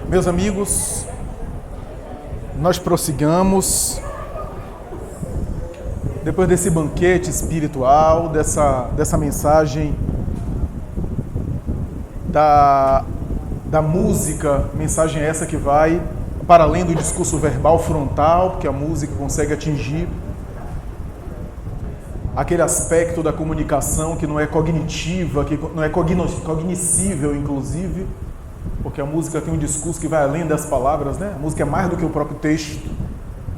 Meus amigos, nós prossigamos, depois desse banquete espiritual, dessa mensagem da música, mensagem essa que vai para além do discurso verbal frontal, porque a música consegue atingir aquele aspecto da comunicação que não é cognitiva, que não é cognoscível, inclusive, porque a música tem um discurso que vai além das palavras, né? A música é mais do que o próprio texto,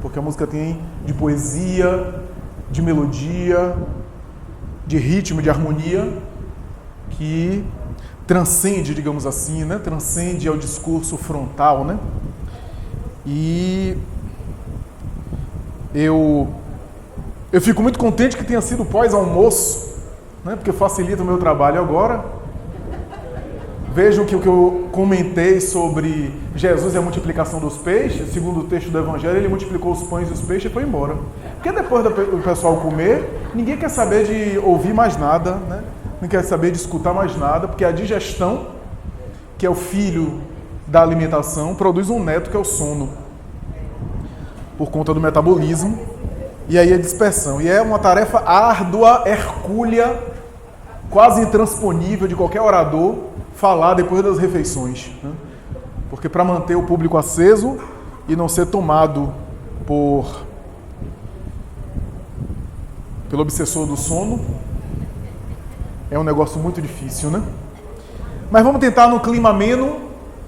porque a música tem de poesia, de melodia, de ritmo, de harmonia, que transcende, digamos assim, né? Transcende ao discurso frontal, né? E eu fico muito contente que tenha sido pós-almoço, né? Porque facilita o meu trabalho agora. Vejam que o que eu comentei sobre Jesus e a multiplicação dos peixes, segundo o texto do Evangelho, ele multiplicou os pães e os peixes e foi embora. Porque depois do pessoal comer, ninguém quer saber de ouvir mais nada, né? Não quer saber de escutar mais nada, porque a digestão, que é o filho da alimentação, produz um neto que é o sono, por conta do metabolismo, e aí a dispersão. E é uma tarefa árdua, hercúlea, quase intransponível de qualquer orador, falar depois das refeições, né? Porque para manter o público aceso e não ser tomado pelo obsessor do sono, é um negócio muito difícil, né? Mas vamos tentar, no clima ameno,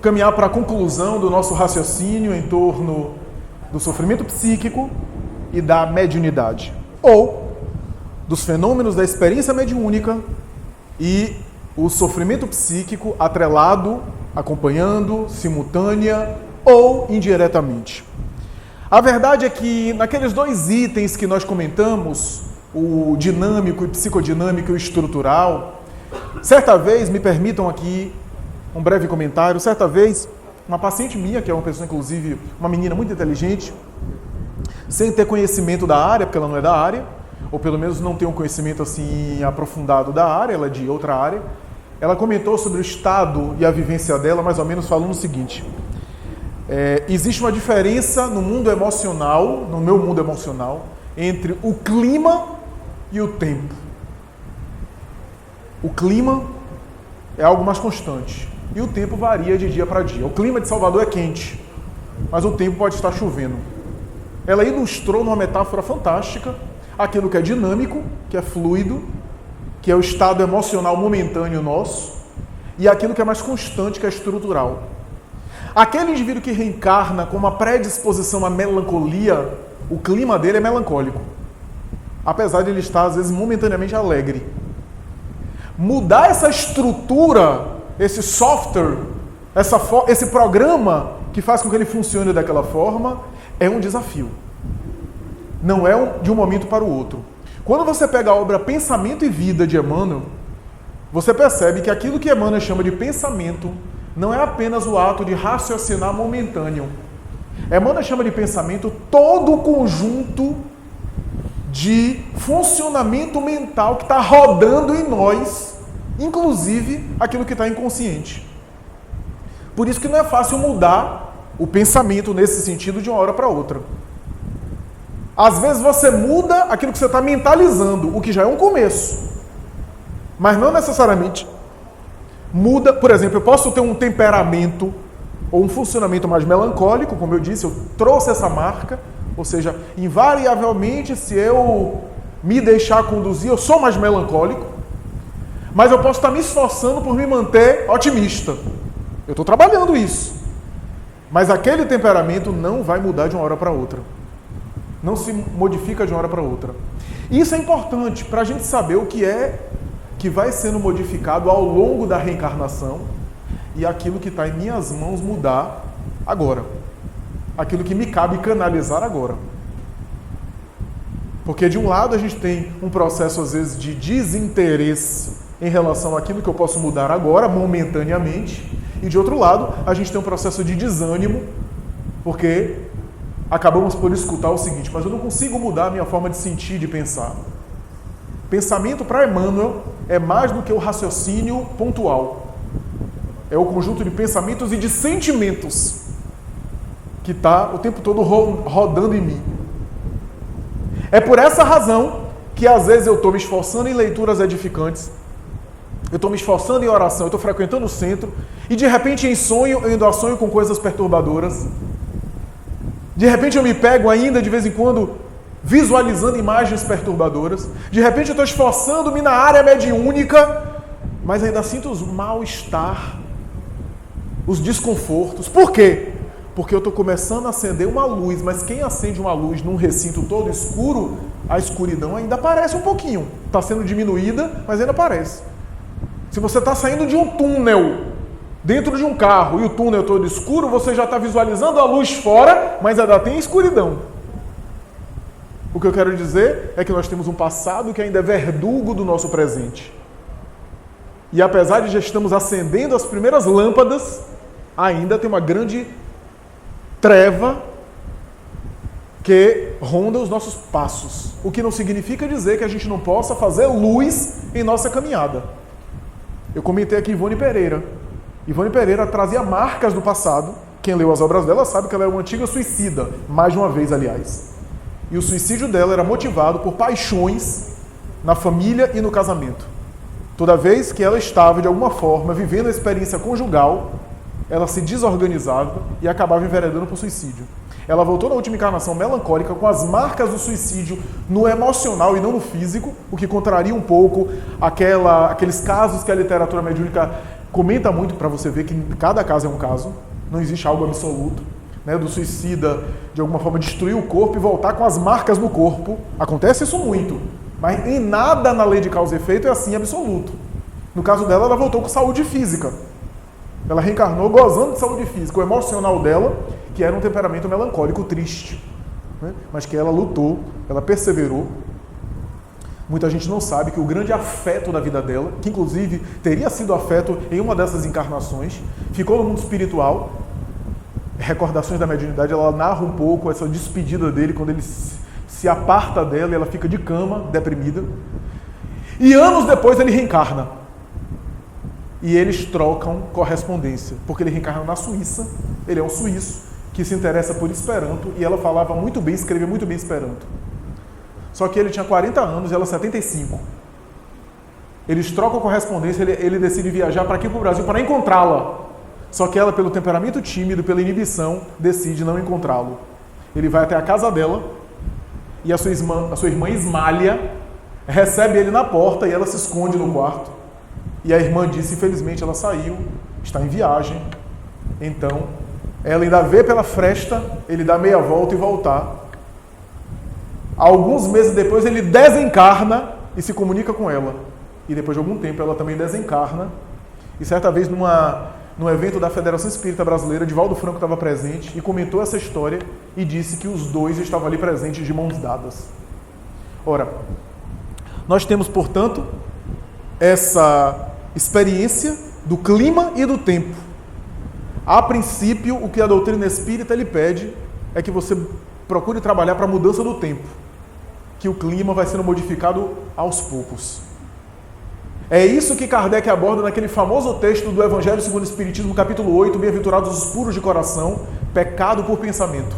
caminhar para a conclusão do nosso raciocínio em torno do sofrimento psíquico e da mediunidade, ou dos fenômenos da experiência mediúnica e o sofrimento psíquico atrelado, acompanhando, simultânea ou indiretamente. A verdade é que naqueles dois itens que nós comentamos, o dinâmico e psicodinâmico e o estrutural, certa vez, me permitam aqui um breve comentário, certa vez, uma paciente minha, que é uma pessoa, inclusive, uma menina muito inteligente, sem ter conhecimento da área, porque ela não é da área, ou pelo menos não tem um conhecimento assim aprofundado da área, ela é de outra área, ela comentou sobre o estado e a vivência dela, mais ou menos falando o seguinte: existe uma diferença no mundo emocional, no meu mundo emocional, entre o clima e o tempo. O clima é algo mais constante e o tempo varia de dia para dia. O clima de Salvador é quente, mas o tempo pode estar chovendo. Ela ilustrou numa metáfora fantástica aquilo que é dinâmico, que é fluido, que é o estado emocional momentâneo nosso, e aquilo que é mais constante, que é estrutural. Aquele indivíduo que reencarna com uma predisposição à melancolia, o clima dele é melancólico, apesar de ele estar, às vezes, momentaneamente alegre. Mudar essa estrutura, esse software, esse programa que faz com que ele funcione daquela forma, é um desafio. Não é de um momento para o outro. Quando você pega a obra Pensamento e Vida de Emmanuel, você percebe que aquilo que Emmanuel chama de pensamento não é apenas o ato de raciocinar momentâneo. Emmanuel chama de pensamento todo o conjunto de funcionamento mental que está rodando em nós, inclusive aquilo que está inconsciente. Por isso que não é fácil mudar o pensamento nesse sentido de uma hora para outra. Às vezes você muda aquilo que você está mentalizando, o que já é um começo. Mas não necessariamente muda. Por exemplo, eu posso ter um temperamento ou um funcionamento mais melancólico, como eu disse, eu trouxe essa marca, ou seja, invariavelmente, se eu me deixar conduzir, eu sou mais melancólico, mas eu posso estar me esforçando por me manter otimista. Eu estou trabalhando isso. Mas aquele temperamento não vai mudar de uma hora para outra. Não se modifica de uma hora para outra. Isso é importante para a gente saber o que é que vai sendo modificado ao longo da reencarnação e aquilo que está em minhas mãos mudar agora. Aquilo que me cabe canalizar agora. Porque de um lado a gente tem um processo às vezes de desinteresse em relação àquilo que eu posso mudar agora, momentaneamente, e de outro lado a gente tem um processo de desânimo, porque acabamos por escutar o seguinte: mas eu não consigo mudar a minha forma de sentir, de pensar. Pensamento para Emmanuel é mais do que o raciocínio pontual. é o conjunto de pensamentos e de sentimentos que está o tempo todo rodando em mim. É por essa razão que às vezes eu estou me esforçando em leituras edificantes, eu estou me esforçando em oração, eu estou frequentando o centro, e de repente em sonho eu ainda sonho com coisas perturbadoras. De repente eu me pego ainda de vez em quando visualizando imagens perturbadoras. De repente eu estou esforçando-me na área mediúnica, mas ainda sinto os mal-estar, os desconfortos. Por quê? Porque eu estou começando a acender uma luz, mas quem acende uma luz num recinto todo escuro, a escuridão ainda aparece um pouquinho. Está sendo diminuída, mas ainda aparece. Se você está saindo de um túnel, dentro de um carro, e o túnel todo escuro, você já está visualizando a luz fora, mas ainda tem escuridão. O que eu quero dizer é que nós temos um passado que ainda é verdugo do nosso presente. E apesar de já estamos acendendo as primeiras lâmpadas, ainda tem uma grande treva que ronda os nossos passos. O que não significa dizer que a gente não possa fazer luz em nossa caminhada. Eu comentei aqui Ivone Pereira. Ivone Pereira trazia marcas do passado. Quem leu as obras dela sabe que ela era uma antiga suicida, mais de uma vez, aliás. E o suicídio dela era motivado por paixões na família e no casamento. Toda vez que ela estava, de alguma forma, vivendo a experiência conjugal, ela se desorganizava e acabava enveredando para o suicídio. Ela voltou na última encarnação melancólica com as marcas do suicídio no emocional e não no físico, o que contraria um pouco aqueles casos que a literatura mediúnica comenta muito, para você ver que cada caso é um caso, não existe algo absoluto, né, do suicida de alguma forma destruir o corpo e voltar com as marcas no corpo. Acontece isso muito, mas em nada na lei de causa e efeito é assim absoluto. No caso dela, ela voltou com saúde física. Ela reencarnou gozando de saúde física. O emocional dela, que era um temperamento melancólico, triste, né? Mas que ela lutou, ela perseverou. Muita gente não sabe que o grande afeto da vida dela, que inclusive teria sido afeto em uma dessas encarnações, ficou no mundo espiritual. Recordações da mediunidade, ela narra um pouco essa despedida dele, quando ele se aparta dela e ela fica de cama, deprimida. E anos depois ele reencarna. E eles trocam correspondência, porque ele reencarna na Suíça, ele é um suíço que se interessa por Esperanto, e ela falava muito bem, escrevia muito bem Esperanto. Só que ele tinha 40 anos e ela 75. Eles trocam correspondência, ele decide viajar para aqui para o Brasil para encontrá-la. Só que ela, pelo temperamento tímido, pela inibição, decide não encontrá-lo. Ele vai até a casa dela e a sua irmã Ismália recebe ele na porta e ela se esconde no quarto. E a irmã disse, infelizmente ela saiu, está em viagem. Então, ela ainda vê pela fresta, ele dá meia volta e voltar. Alguns meses depois ele desencarna e se comunica com ela. E depois de algum tempo ela também desencarna. E certa vez num evento da Federação Espírita Brasileira, Divaldo Franco estava presente e comentou essa história e disse que os dois estavam ali presentes de mãos dadas. Ora, nós temos, portanto, essa experiência do clima e do tempo. A princípio, o que a doutrina espírita lhe pede é que você procure trabalhar para a mudança do tempo, que o clima vai sendo modificado aos poucos. É isso que Kardec aborda naquele famoso texto do Evangelho segundo o Espiritismo, capítulo 8, Bem-aventurados os puros de coração, pecado por pensamento.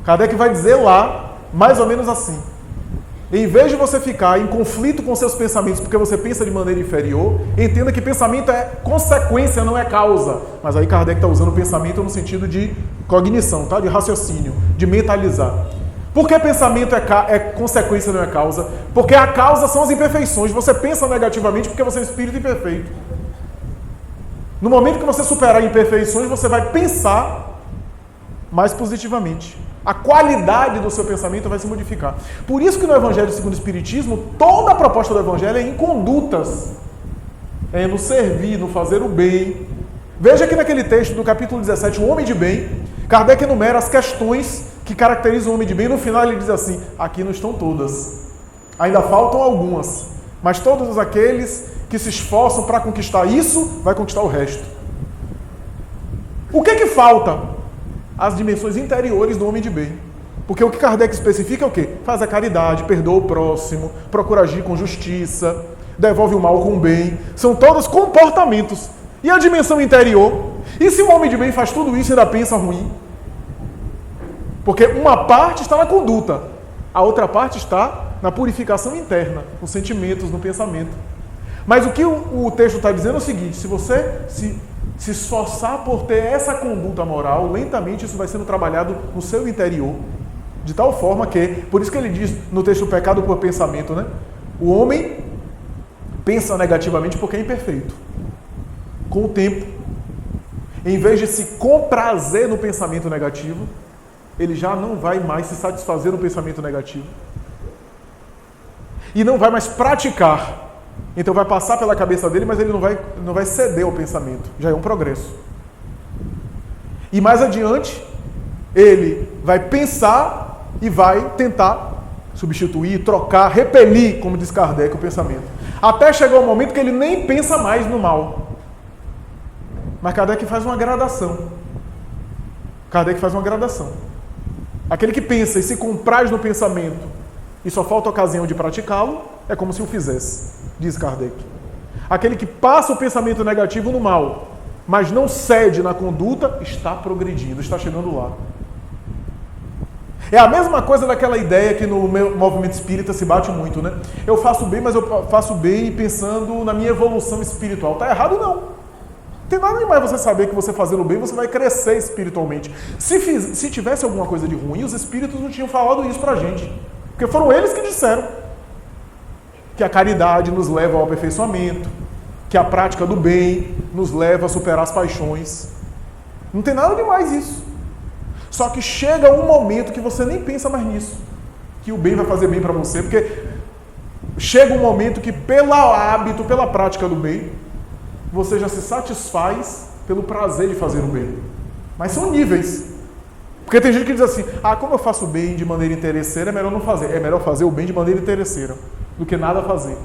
Kardec vai dizer lá, mais ou menos assim: em vez de você ficar em conflito com seus pensamentos porque você pensa de maneira inferior, entenda que pensamento é consequência, não é causa. Mas aí Kardec está usando o pensamento no sentido de cognição, tá? De raciocínio, de mentalizar. Por que pensamento é consequência, não é causa? Porque a causa são as imperfeições. Você pensa negativamente porque você é um espírito imperfeito. No momento que você superar imperfeições, você vai pensar mais positivamente. A qualidade do seu pensamento vai se modificar. Por isso que no Evangelho segundo o Espiritismo, toda a proposta do Evangelho é em condutas. É no servir, no fazer o bem. Veja que naquele texto do capítulo 17, o homem de bem, Kardec enumera as questões que caracterizam o homem de bem. No final ele diz assim: aqui não estão todas. Ainda faltam algumas. Mas todos aqueles que se esforçam para conquistar isso, vai conquistar o resto. O que falta? As dimensões interiores do homem de bem. Porque o que Kardec especifica é o quê? Faz a caridade, perdoa o próximo, procura agir com justiça, devolve o mal com o bem. São todos comportamentos. E a dimensão interior? E se o homem de bem faz tudo isso e ainda pensa ruim? Porque uma parte está na conduta, a outra parte está na purificação interna, nos sentimentos, no pensamento. Mas o que o texto está dizendo é o seguinte: se você se esforçar por ter essa conduta moral, lentamente isso vai sendo trabalhado no seu interior, de tal forma que, por isso que ele diz no texto, o pecado por pensamento, né? O homem pensa negativamente porque é imperfeito. Com o tempo, em vez de se comprazer no pensamento negativo, ele já não vai mais se satisfazer no pensamento negativo. E não vai mais praticar. Então vai passar pela cabeça dele, mas ele não vai ceder ao pensamento. Já é um progresso. E mais adiante, ele vai pensar e vai tentar substituir, trocar, repelir, como diz Kardec, o pensamento. Até chegar o momento que ele nem pensa mais no mal. Mas Kardec faz uma gradação. Aquele que pensa e se compraz no pensamento e só falta ocasião de praticá-lo, é como se o fizesse, diz Kardec. Aquele que passa o pensamento negativo no mal, mas não cede na conduta, está progredindo, está chegando lá. É a mesma coisa daquela ideia que no meu movimento espírita se bate muito, né? Eu faço bem, mas eu faço bem pensando na minha evolução espiritual. Está errado, não. Não tem nada demais você saber que você fazendo bem, você vai crescer espiritualmente. Se tivesse alguma coisa de ruim, os espíritos não tinham falado isso pra gente. Porque foram eles que disseram que a caridade nos leva ao aperfeiçoamento, que a prática do bem nos leva a superar as paixões. Não tem nada demais isso. Só que chega um momento que você nem pensa mais nisso, que o bem vai fazer bem para você, porque chega um momento que pelo hábito, pela prática do bem, você já se satisfaz pelo prazer de fazer o bem. Mas são níveis. Porque tem gente que diz assim: como eu faço o bem de maneira interesseira, é melhor não fazer. É melhor fazer o bem de maneira interesseira do que nada fazer.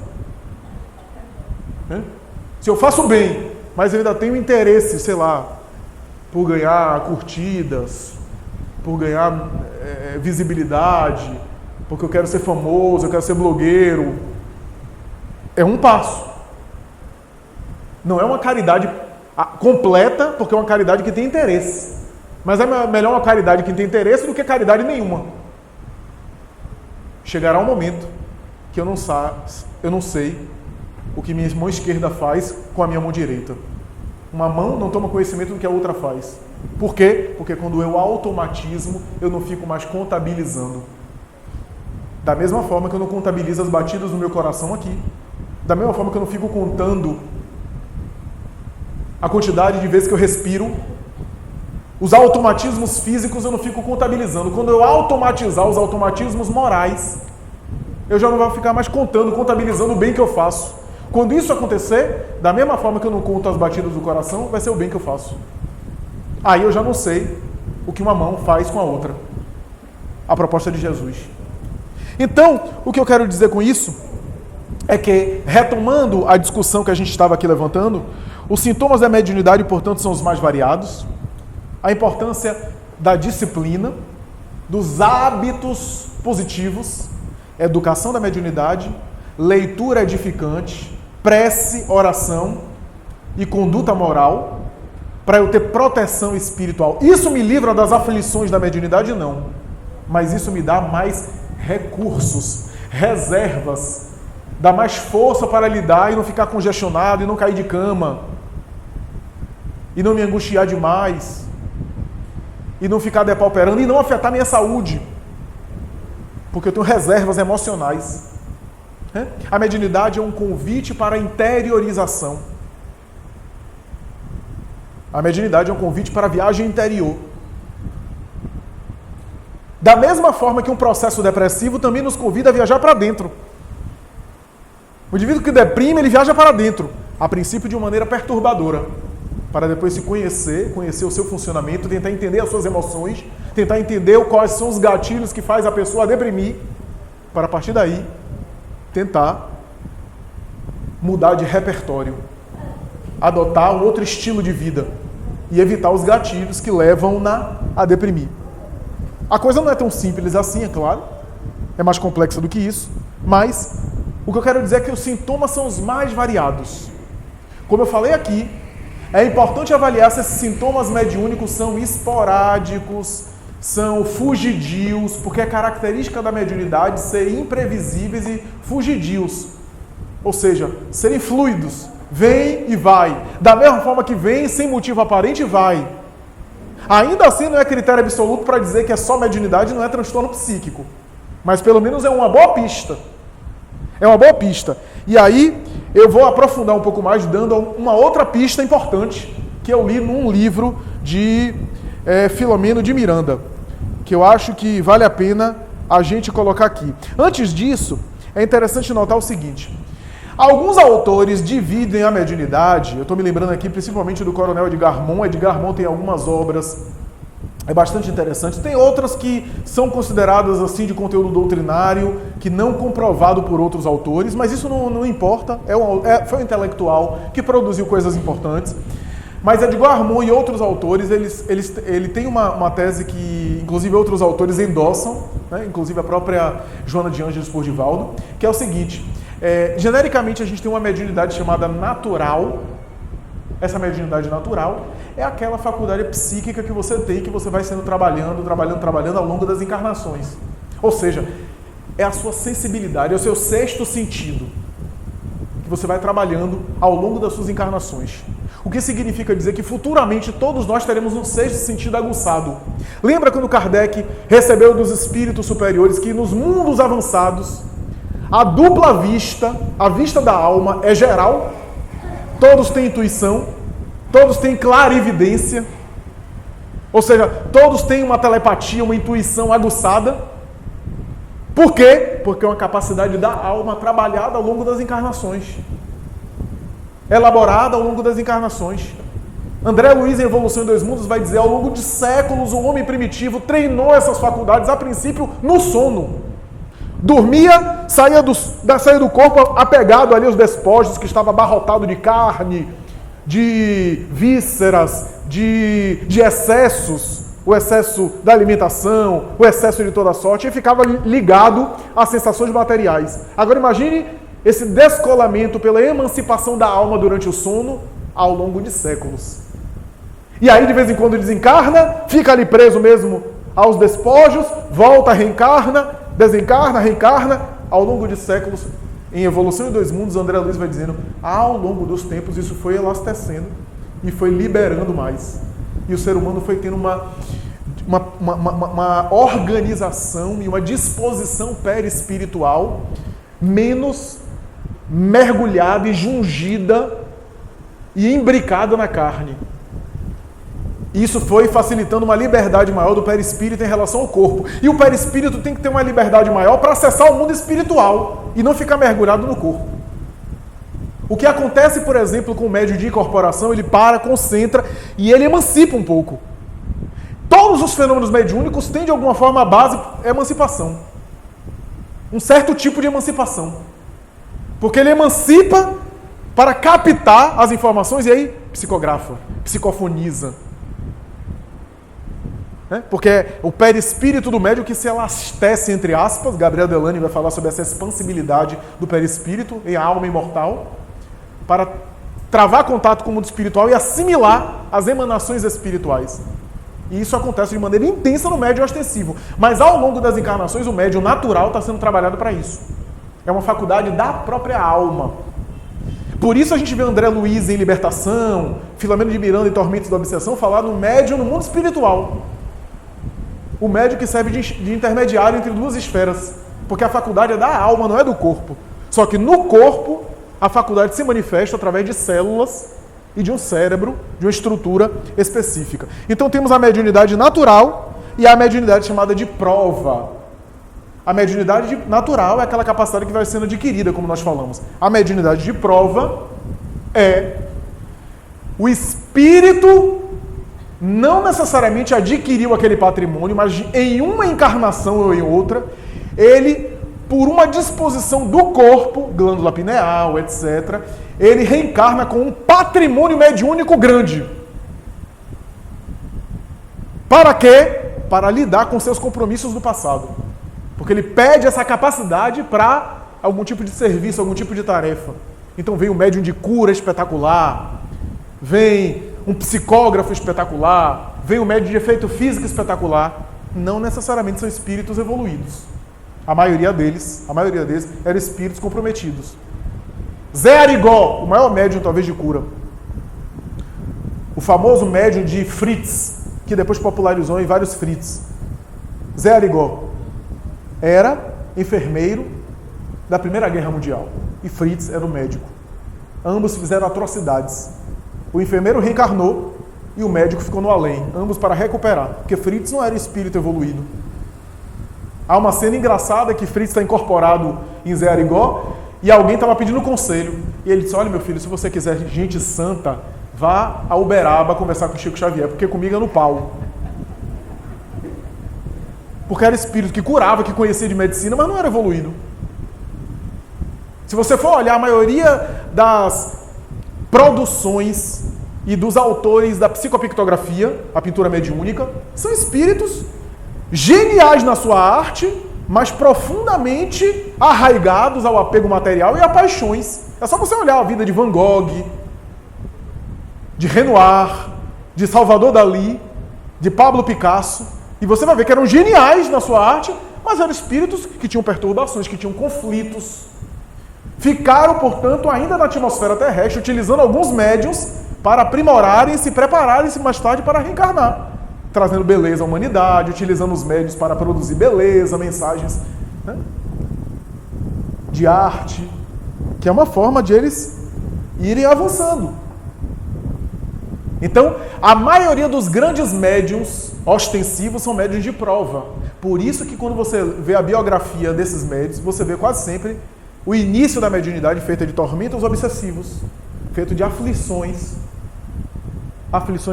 Se eu faço o bem, mas eu ainda tenho interesse, sei lá, por ganhar curtidas, por ganhar visibilidade, porque eu quero ser famoso, eu quero ser blogueiro, é um passo. Não é uma caridade completa, porque é uma caridade que tem interesse. Mas é melhor uma caridade que tem interesse do que caridade nenhuma. Chegará um momento que eu não sei o que minha mão esquerda faz com a minha mão direita. Uma mão não toma conhecimento do que a outra faz. Por quê? Porque quando eu automatismo, eu não fico mais contabilizando. Da mesma forma que eu não contabilizo as batidas do meu coração aqui. Da mesma forma que eu não fico contando a quantidade de vezes que eu respiro. Os automatismos físicos eu não fico contabilizando. Quando eu automatizar os automatismos morais, eu já não vou ficar mais contabilizando o bem que eu faço. Quando isso acontecer, da mesma forma que eu não conto as batidas do coração, vai ser o bem que eu faço. Aí eu já não sei o que uma mão faz com a outra. A proposta de Jesus. Então, o que eu quero dizer com isso é que, retomando a discussão que a gente estava aqui levantando, os sintomas da mediunidade, portanto, são os mais variados. A importância da disciplina, dos hábitos positivos, educação da mediunidade, leitura edificante, prece, oração e conduta moral, para eu ter proteção espiritual. Isso me livra das aflições da mediunidade? Não. Mas isso me dá mais recursos, reservas, dá mais força para lidar e não ficar congestionado, e não cair de cama, e não me angustiar demais, e não ficar depauperando, e não afetar minha saúde, porque eu tenho reservas emocionais. A mediunidade é um convite para a interiorização. A mediunidade é um convite para a viagem interior. Da mesma forma que um processo depressivo também nos convida a viajar para dentro. O indivíduo que deprime, ele viaja para dentro, a princípio de uma maneira perturbadora, para depois se conhecer o seu funcionamento, tentar entender as suas emoções, tentar entender quais são os gatilhos que faz a pessoa deprimir, para a partir daí tentar mudar de repertório, adotar um outro estilo de vida e evitar os gatilhos que levam a deprimir. A coisa não é tão simples assim, é claro, é mais complexa do que isso, mas o que eu quero dizer é que os sintomas são os mais variados. Como eu falei aqui, É importante avaliar se esses sintomas mediúnicos são esporádicos, são fugidios, porque é característica da mediunidade ser imprevisíveis e fugidios. Ou seja, serem fluidos, vem e vai. Da mesma forma que vem, sem motivo aparente, vai. Ainda assim, não é critério absoluto para dizer que é só mediunidade, não é transtorno psíquico. Mas pelo menos é uma boa pista. É uma boa pista. E aí, eu vou aprofundar um pouco mais, dando uma outra pista importante, que eu li num livro de Filomeno de Miranda, que eu acho que vale a pena a gente colocar aqui. Antes disso, é interessante notar o seguinte. Alguns autores dividem a mediunidade, eu estou me lembrando aqui principalmente do Coronel Edgar Moon. Edgar Moon tem algumas obras bastante interessantes. Tem outras que são consideradas assim de conteúdo doutrinário, que não comprovado por outros autores, mas isso não importa, foi um intelectual que produziu coisas importantes. Mas Edgar Moon e outros autores, ele tem uma tese que, inclusive, outros autores endossam, né? Inclusive a própria Joana de Ângeles Pordivaldo, que é o seguinte: genericamente a gente tem uma mediunidade chamada natural. Essa mediunidade natural é aquela faculdade psíquica que você tem, que você vai sendo trabalhando ao longo das encarnações. Ou seja, é a sua sensibilidade, é o seu sexto sentido, que você vai trabalhando ao longo das suas encarnações. O que significa dizer que futuramente todos nós teremos um sexto sentido aguçado. Lembra quando Kardec recebeu dos espíritos superiores que nos mundos avançados a dupla vista, a vista da alma é geral? Todos têm intuição, todos têm clarividência, ou seja, todos têm uma telepatia, uma intuição aguçada. Por quê? Porque é uma capacidade da alma trabalhada ao longo das encarnações, elaborada ao longo das encarnações. André Luiz, em Evolução em Dois Mundos, vai dizer: ao longo de séculos, o homem primitivo treinou essas faculdades, a princípio, no sono. Dormia, saía do corpo apegado ali aos despojos, que estava abarrotado de carne, de vísceras, de excessos, o excesso da alimentação, o excesso de toda sorte, e ficava ligado às sensações materiais. Agora imagine esse descolamento pela emancipação da alma durante o sono ao longo de séculos. E aí de vez em quando desencarna, fica ali preso mesmo aos despojos, volta, reencarna, desencarna, reencarna, ao longo de séculos. Em Evolução em Dois Mundos, André Luiz vai dizendo: ao longo dos tempos isso foi elastecendo e foi liberando mais. E o ser humano foi tendo uma organização e uma disposição perispiritual menos mergulhada e jungida e imbricada na carne. Isso foi facilitando uma liberdade maior do perispírito em relação ao corpo. E o perispírito tem que ter uma liberdade maior para acessar o mundo espiritual e não ficar mergulhado no corpo. O que acontece, por exemplo, com o médium de incorporação, ele para, concentra e ele emancipa um pouco. Todos os fenômenos mediúnicos têm, de alguma forma, a base emancipação. Um certo tipo de emancipação. Porque ele emancipa para captar as informações e aí psicografa, psicofoniza. Porque é o perispírito do médium que se elastece, entre aspas. Gabriel Delany vai falar sobre essa expansibilidade do perispírito em alma imortal, para travar contato com o mundo espiritual e assimilar as emanações espirituais. E isso acontece de maneira intensa no médium ostensivo. Mas ao longo das encarnações, o médium natural está sendo trabalhado para isso. É uma faculdade da própria alma. Por isso a gente vê André Luiz em Libertação, Filomeno de Miranda em Tormentos da Obsessão falar no médium no mundo espiritual. O médium que serve de intermediário entre duas esferas. Porque a faculdade é da alma, não é do corpo. Só que no corpo, a faculdade se manifesta através de células e de um cérebro, de uma estrutura específica. Então temos a mediunidade natural e a mediunidade chamada de prova. A mediunidade natural é aquela capacidade que vai sendo adquirida, como nós falamos. A mediunidade de prova é o espírito não necessariamente adquiriu aquele patrimônio, mas em uma encarnação ou em outra, ele, por uma disposição do corpo, glândula pineal, etc., ele reencarna com um patrimônio mediúnico grande. Para quê? Para lidar com seus compromissos do passado. Porque ele pede essa capacidade para algum tipo de serviço, algum tipo de tarefa. Então vem o médium de cura espetacular, vem um psicógrafo espetacular, vem um médium de efeito físico espetacular. Não necessariamente são espíritos evoluídos. A maioria deles eram espíritos comprometidos. Zé Arigó, o maior médium talvez de cura. O famoso médium de Fritz, que depois popularizou em vários Fritz. Zé Arigó era enfermeiro da Primeira Guerra Mundial e Fritz era o médico. Ambos fizeram atrocidades. O enfermeiro reencarnou e o médico ficou no além, ambos para recuperar, porque Fritz não era espírito evoluído. Há uma cena engraçada que Fritz está incorporado em Zé Arigó e alguém estava pedindo conselho. E ele disse, olha meu filho, se você quiser gente santa, vá a Uberaba conversar com Chico Xavier, porque comigo é no pau. Porque era espírito que curava, que conhecia de medicina, mas não era evoluído. Se você for olhar, a maioria das produções e dos autores da psicopictografia, a pintura mediúnica, são espíritos geniais na sua arte, mas profundamente arraigados ao apego material e a paixões. É só você olhar a vida de Van Gogh, de Renoir, de Salvador Dalí, de Pablo Picasso, e você vai ver que eram geniais na sua arte, mas eram espíritos que tinham perturbações, que tinham conflitos. Ficaram, portanto, ainda na atmosfera terrestre, utilizando alguns médiuns para aprimorarem e se prepararem-se mais tarde para reencarnar, trazendo beleza à humanidade, utilizando os médiuns para produzir beleza, mensagens, né, de arte, que é uma forma de eles irem avançando. Então, a maioria dos grandes médiuns ostensivos são médiuns de prova. Por isso que quando você vê a biografia desses médiuns, você vê quase sempre o início da mediunidade feita de tormentos obsessivos, feito de aflições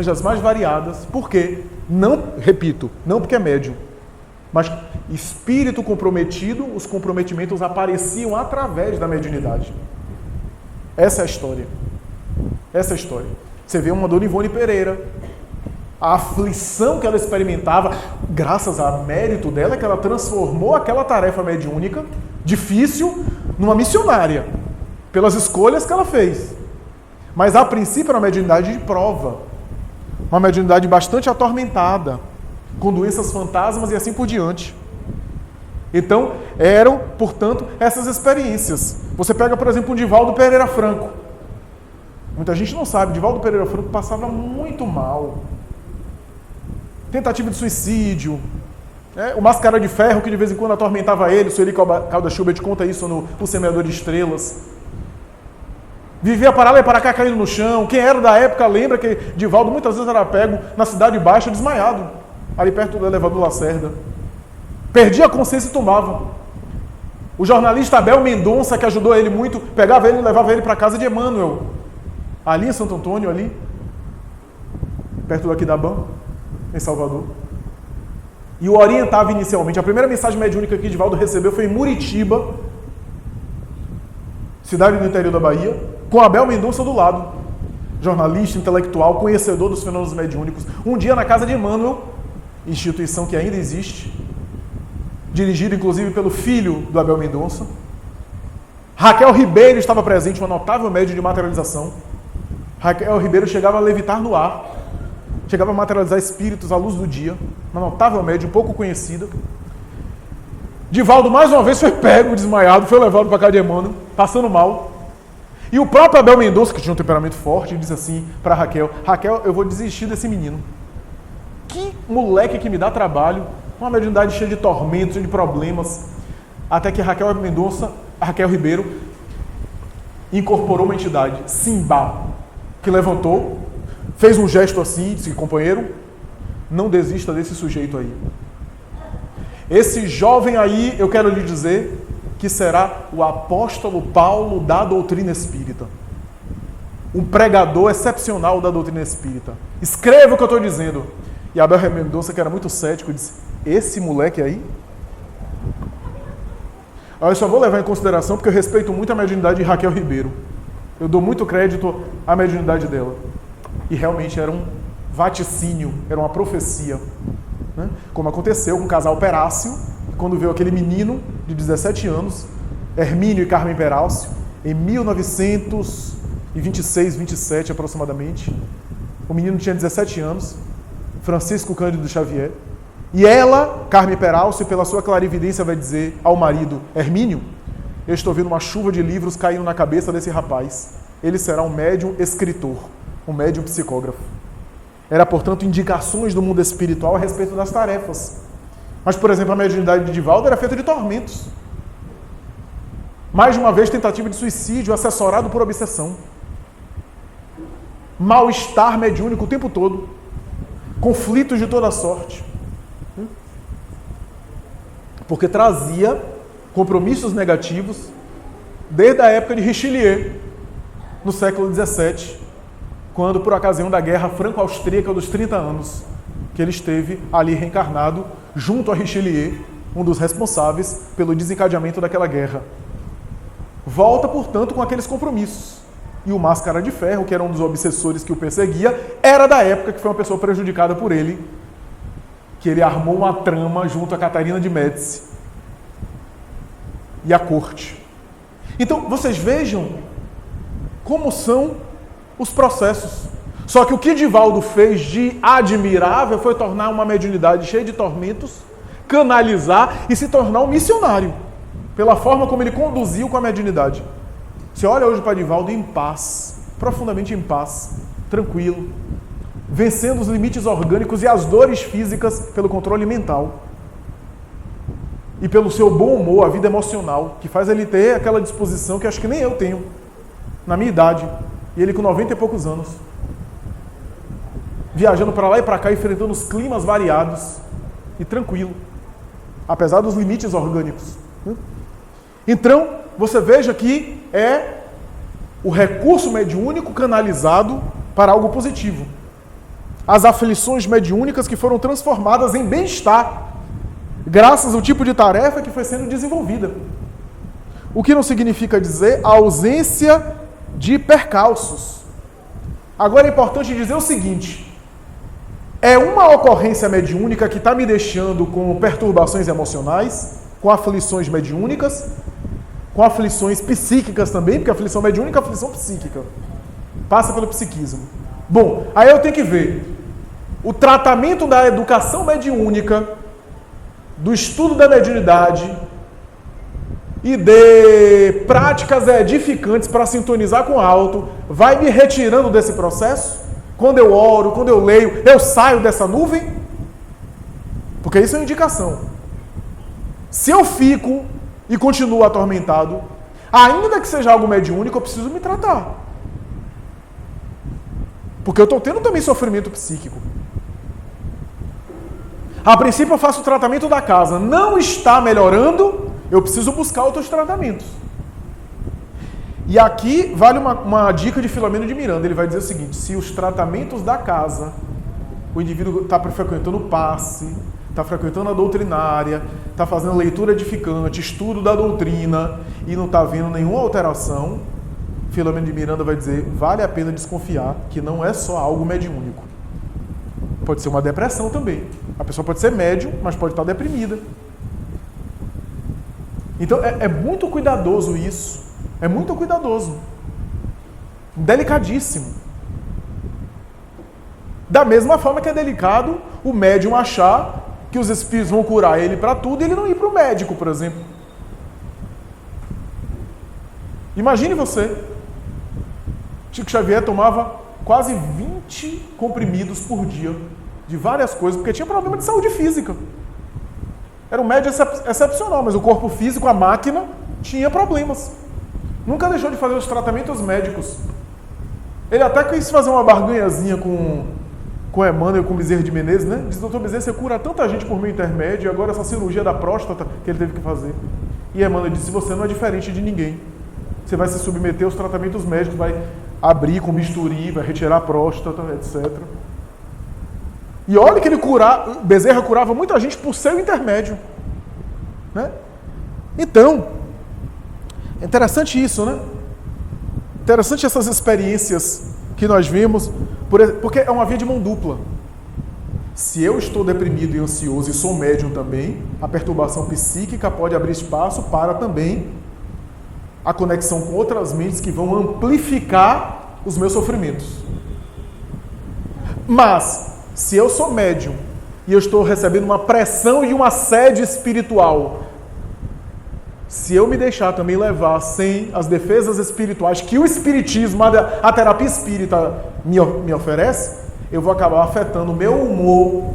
das mais variadas. Por quê? Não, repito, não porque é médium, mas espírito comprometido, os comprometimentos apareciam através da mediunidade. Essa é a história. Essa é a história. Você vê uma Dona Ivone Pereira, a aflição que ela experimentava, graças ao mérito dela, que ela transformou aquela tarefa mediúnica, difícil, numa missionária, pelas escolhas que ela fez. Mas a princípio era uma mediunidade de prova, uma mediunidade bastante atormentada, com doenças fantasmas e assim por diante. Então, eram, portanto, essas experiências. Você pega, por exemplo, o Divaldo Pereira Franco. Muita gente não sabe, Divaldo Pereira Franco passava muito mal. Tentativa de suicídio, o Máscara de Ferro, que de vez em quando atormentava ele, o Sueli Calda-Schubert conta isso no O Semeador de Estrelas. Vivia para lá e para cá caindo no chão. Quem era da época lembra que Divaldo muitas vezes era pego na Cidade Baixa, desmaiado, ali perto do elevador Lacerda. Perdia a consciência e tomava. O jornalista Abel Mendonça, que ajudou ele muito, pegava ele e levava ele para a casa de Emmanuel, ali em Santo Antônio, ali, perto do Aquidabã, em Salvador. E o orientava inicialmente. A primeira mensagem mediúnica que Divaldo recebeu foi em Muritiba, cidade do interior da Bahia, com Abel Mendonça do lado. Jornalista, intelectual, conhecedor dos fenômenos mediúnicos. Um dia na casa de Emmanuel, instituição que ainda existe, dirigida inclusive pelo filho do Abel Mendonça. Raquel Ribeiro estava presente, uma notável médium de materialização. Raquel Ribeiro chegava a levitar no ar, chegava a materializar espíritos à luz do dia, uma notável médium, pouco conhecida. Divaldo, mais uma vez, foi pego, desmaiado, foi levado para a casa de Emmanuel, passando mal. E o próprio Abel Mendonça, que tinha um temperamento forte, disse assim para Raquel: Raquel, eu vou desistir desse menino. Que moleque que me dá trabalho, uma mediunidade cheia de tormentos, cheia de problemas. Até que Raquel Ribeiro, incorporou uma entidade, Simbá, que levantou, fez um gesto assim, disse: companheiro, não desista desse sujeito aí. Esse jovem aí, eu quero lhe dizer que será o apóstolo Paulo da doutrina espírita. Um pregador excepcional da doutrina espírita. Escreva o que eu estou dizendo. E Abel Mendonça, que era muito cético, disse: esse moleque aí? Eu só vou levar em consideração porque eu respeito muito a mediunidade de Raquel Ribeiro. Eu dou muito crédito à mediunidade dela. E realmente era um vaticínio, era uma profecia. Né? Como aconteceu com o casal Perácio, quando veio aquele menino de 17 anos, Hermínio e Carmen Perácio, em 1900 26, 27 aproximadamente. O menino tinha 17 anos, Francisco Cândido Xavier. E ela, Carme Peralce, pela sua clarividência, vai dizer ao marido Hermínio: eu estou vendo uma chuva de livros caindo na cabeça desse rapaz. Ele será um médium escritor, um médium psicógrafo. Era, portanto, indicações do mundo espiritual a respeito das tarefas. Mas, por exemplo, a mediunidade de Divaldo era feita de tormentos. Mais de uma vez, tentativa de suicídio, assessorado por obsessão. Mal-estar mediúnico o tempo todo. Conflitos de toda sorte. Porque trazia compromissos negativos desde a época de Richelieu, no século XVII, quando, por ocasião da Guerra Franco-Austríaca dos 30 anos, que ele esteve ali reencarnado, junto a Richelieu, um dos responsáveis pelo desencadeamento daquela guerra. Volta, portanto, com aqueles compromissos. E o Máscara de Ferro, que era um dos obsessores que o perseguia, era da época que foi uma pessoa prejudicada por ele, que ele armou uma trama junto a Catarina de Médici e a corte. Então, vocês vejam como são os processos. Só que o que Divaldo fez de admirável foi tornar uma mediunidade cheia de tormentos, canalizar e se tornar um missionário, pela forma como ele conduziu com a mediunidade. Você olha hoje para Divaldo em paz, profundamente em paz, tranquilo, vencendo os limites orgânicos e as dores físicas pelo controle mental. E pelo seu bom humor, a vida emocional, que faz ele ter aquela disposição que acho que nem eu tenho, na minha idade, e ele com 90 e poucos anos. Viajando para lá e para cá, enfrentando os climas variados e tranquilo, apesar dos limites orgânicos. Então, você veja que é o recurso mediúnico canalizado para algo positivo. As aflições mediúnicas que foram transformadas em bem-estar, graças ao tipo de tarefa que foi sendo desenvolvida. O que não significa dizer a ausência de percalços. Agora é importante dizer o seguinte: é uma ocorrência mediúnica que está me deixando com perturbações emocionais, com aflições mediúnicas, com aflições psíquicas também, porque a aflição mediúnica é aflição psíquica. Passa pelo psiquismo. Bom, aí eu tenho que ver o tratamento da educação mediúnica, do estudo da mediunidade e de práticas edificantes para sintonizar com o alto, vai me retirando desse processo? Quando eu oro, quando eu leio, eu saio dessa nuvem? Porque isso é uma indicação. Se eu fico e continuo atormentado, ainda que seja algo mediúnico, eu preciso me tratar. Porque eu estou tendo também sofrimento psíquico. A princípio eu faço o tratamento da casa. Não está melhorando, eu preciso buscar outros tratamentos. E aqui vale uma dica de Filomeno de Miranda. Ele vai dizer o seguinte: se os tratamentos da casa, o indivíduo está frequentando o passe, está frequentando a doutrinária, está fazendo leitura edificante, estudo da doutrina e não está vendo nenhuma alteração, Filomeno de Miranda vai dizer: vale a pena desconfiar que não é só algo mediúnico. Pode ser uma depressão também. A pessoa pode ser médium, mas pode estar deprimida. Então é muito cuidadoso isso. É muito cuidadoso. Delicadíssimo. Da mesma forma que é delicado o médium achar que os espíritos vão curar ele para tudo e ele não ir para o médico, por exemplo. Imagine você. Chico Xavier tomava quase 20 comprimidos por dia de várias coisas, porque tinha problema de saúde física. Era um médium excepcional, mas o corpo físico, a máquina, tinha problemas. Nunca deixou de fazer os tratamentos médicos. Ele até quis fazer uma barganhazinha com Emmanuel, com Bezerra de Menezes, né? Diz: doutor Bezerra, você cura tanta gente por meu intermédio, e agora essa cirurgia da próstata que ele teve que fazer. E Emmanuel disse: você não é diferente de ninguém. Você vai se submeter aos tratamentos médicos, vai abrir com bisturi, vai retirar a próstata, etc. E olha que Bezerra curava muita gente por seu intermédio. Né? Então, é interessante isso, né? Interessante essas experiências que nós vimos, porque é uma via de mão dupla. Se eu estou deprimido e ansioso e sou médium também, a perturbação psíquica pode abrir espaço para também a conexão com outras mentes que vão amplificar os meus sofrimentos. Mas, se eu sou médium e eu estou recebendo uma pressão e uma sede espiritual, se eu me deixar também levar sem as defesas espirituais que o espiritismo, a terapia espírita me oferece, eu vou acabar afetando o meu humor,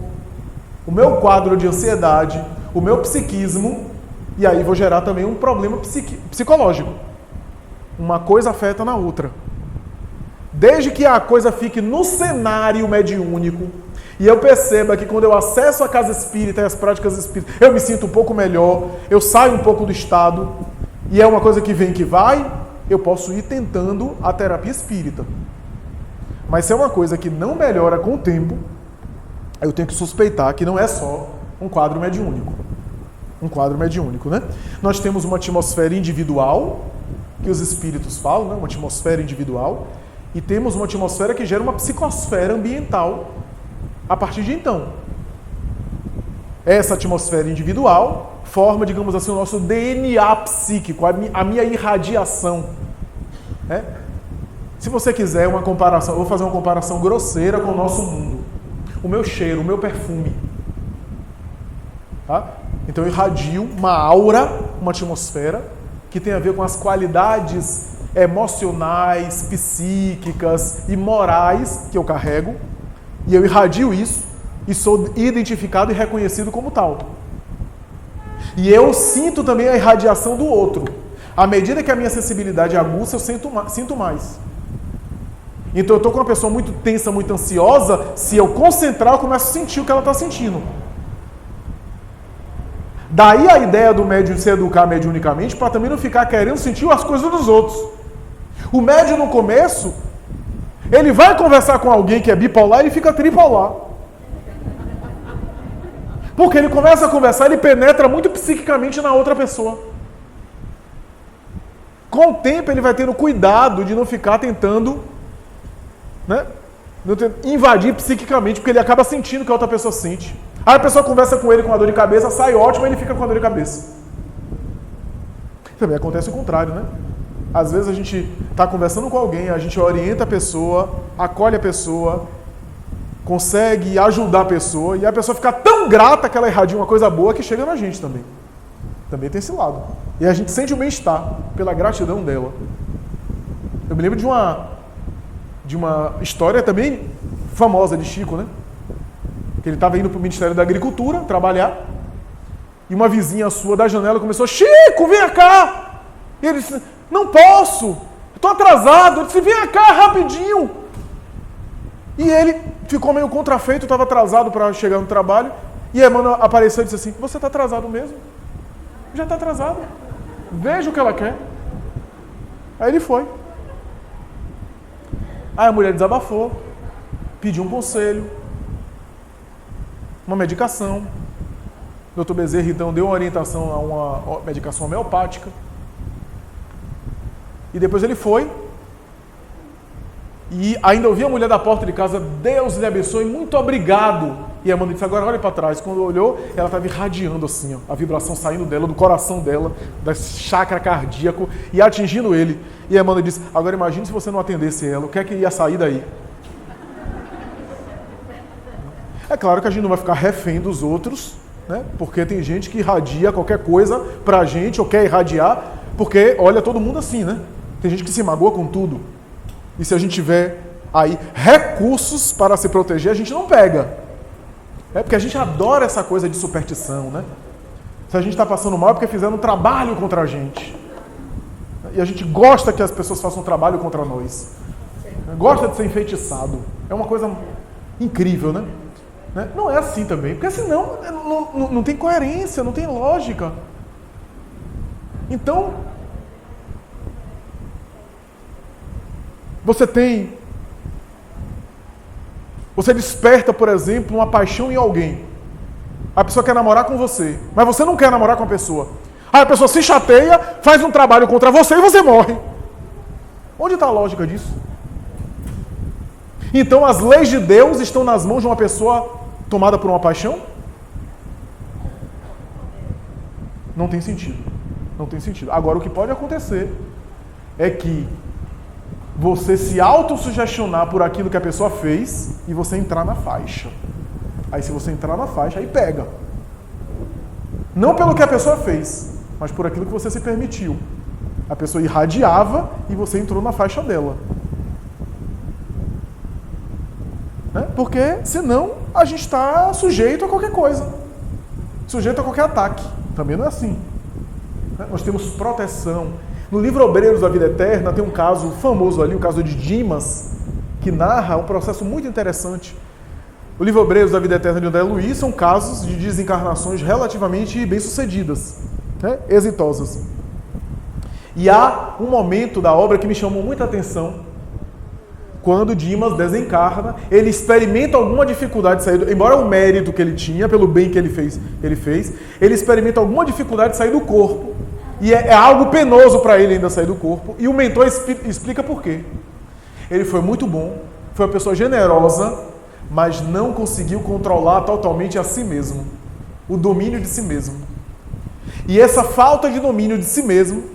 o meu quadro de ansiedade, o meu psiquismo, e aí vou gerar também um problema psicológico. Uma coisa afeta na outra. Desde que a coisa fique no cenário mediúnico, e eu perceba que quando eu acesso a casa espírita e as práticas espíritas, eu me sinto um pouco melhor, eu saio um pouco do estado, e é uma coisa que vem que vai, eu posso ir tentando a terapia espírita. Mas se é uma coisa que não melhora com o tempo, eu tenho que suspeitar que não é só um quadro mediúnico. Um quadro mediúnico, né? Nós temos uma atmosfera individual, que os espíritos falam, né? Uma atmosfera individual, e temos uma atmosfera que gera uma psicosfera ambiental a partir de então. Essa atmosfera individual forma, digamos assim, o nosso DNA psíquico, a minha irradiação. Né? Se você quiser uma comparação, eu vou fazer uma comparação grosseira com o nosso mundo. O meu cheiro, o meu perfume. Tá? Então eu irradio uma aura, uma atmosfera, que tem a ver com as qualidades emocionais, psíquicas e morais que eu carrego, e eu irradio isso e sou identificado e reconhecido como tal. E eu sinto também a irradiação do outro. À medida que a minha sensibilidade aguça, eu sinto mais. Então eu estou com uma pessoa muito tensa, muito ansiosa, se eu concentrar, eu começo a sentir o que ela está sentindo. Daí a ideia do médium se educar mediunicamente, para também não ficar querendo sentir as coisas dos outros. O médium no começo, ele vai conversar com alguém que é bipolar e ele fica tripolar. Porque ele começa a conversar, ele penetra muito psiquicamente na outra pessoa. Com o tempo ele vai tendo cuidado de não ficar tentando, né, invadir psiquicamente, porque ele acaba sentindo que a outra pessoa sente. Aí a pessoa conversa com ele com a dor de cabeça, sai ótimo, e ele fica com a dor de cabeça. Também acontece o contrário, né? Às vezes a gente está conversando com alguém, a gente orienta a pessoa, acolhe a pessoa, consegue ajudar a pessoa, e a pessoa fica tão grata que ela irradia uma coisa boa que chega na gente também. Também tem esse lado. E a gente sente o bem-estar pela gratidão dela. Eu me lembro de uma história também famosa de Chico, né? Que ele estava indo para o Ministério da Agricultura trabalhar, e uma vizinha sua da janela começou: Chico, vem cá! E ele disse: não posso, estou atrasado. Ele disse: vem cá rapidinho. E ele ficou meio contrafeito, estava atrasado para chegar no trabalho, e a Emmanuel apareceu e disse assim: você está atrasado mesmo? Já está atrasado. Veja o que ela quer. Aí ele foi. Aí a mulher desabafou, pediu um conselho, uma medicação. O Dr. Bezerra, então, deu uma orientação a uma medicação homeopática. E depois ele foi. E ainda ouvi a mulher da porta de casa: Deus lhe abençoe, muito obrigado. E a Amanda disse: agora olhe para trás. Quando olhou, ela estava irradiando assim, ó, a vibração saindo dela, do coração dela, da chakra cardíaco, e atingindo ele. E a Amanda disse: agora imagine se você não atendesse ela, o que é que ia sair daí? É claro que a gente não vai ficar refém dos outros, né? Porque tem gente que irradia qualquer coisa pra gente, ou quer irradiar, porque olha todo mundo assim, né? Tem gente que se magoa com tudo. E se a gente tiver aí recursos para se proteger, a gente não pega. É porque a gente adora essa coisa de superstição, né? Se a gente está passando mal é porque fizeram um trabalho contra a gente. E a gente gosta que as pessoas façam um trabalho contra nós. Gosta de ser enfeitiçado. É uma coisa incrível, né? Não é assim também, porque senão não tem coerência, não tem lógica. Então, você desperta, por exemplo, uma paixão em alguém. A pessoa quer namorar com você, mas você não quer namorar com a pessoa. Aí a pessoa se chateia, faz um trabalho contra você e você morre. Onde está a lógica disso? Então as leis de Deus estão nas mãos de uma pessoa tomada por uma paixão? Não tem sentido. Não tem sentido. Agora, o que pode acontecer é que você se autossugestionar por aquilo que a pessoa fez e você entrar na faixa. Aí se você entrar na faixa, aí pega. Não pelo que a pessoa fez, mas por aquilo que você se permitiu. A pessoa irradiava e você entrou na faixa dela. Né? Porque senão a gente está sujeito a qualquer coisa. Sujeito a qualquer ataque. Também não é assim. Né? Nós temos proteção. No livro Obreiros da Vida Eterna tem um caso famoso ali, o caso de Dimas, que narra um processo muito interessante. O livro Obreiros da Vida Eterna de André Luiz são casos de desencarnações relativamente bem-sucedidas, né? Exitosas. E há um momento da obra que me chamou muita atenção. Quando Dimas desencarna, ele experimenta alguma dificuldade de sair, embora o mérito que ele tinha, pelo bem que ele fez, ele experimenta alguma dificuldade de sair do corpo. E é algo penoso para ele ainda sair do corpo. E o mentor explica por quê. Ele foi muito bom, foi uma pessoa generosa, mas não conseguiu controlar totalmente a si mesmo. O domínio de si mesmo. E essa falta de domínio de si mesmo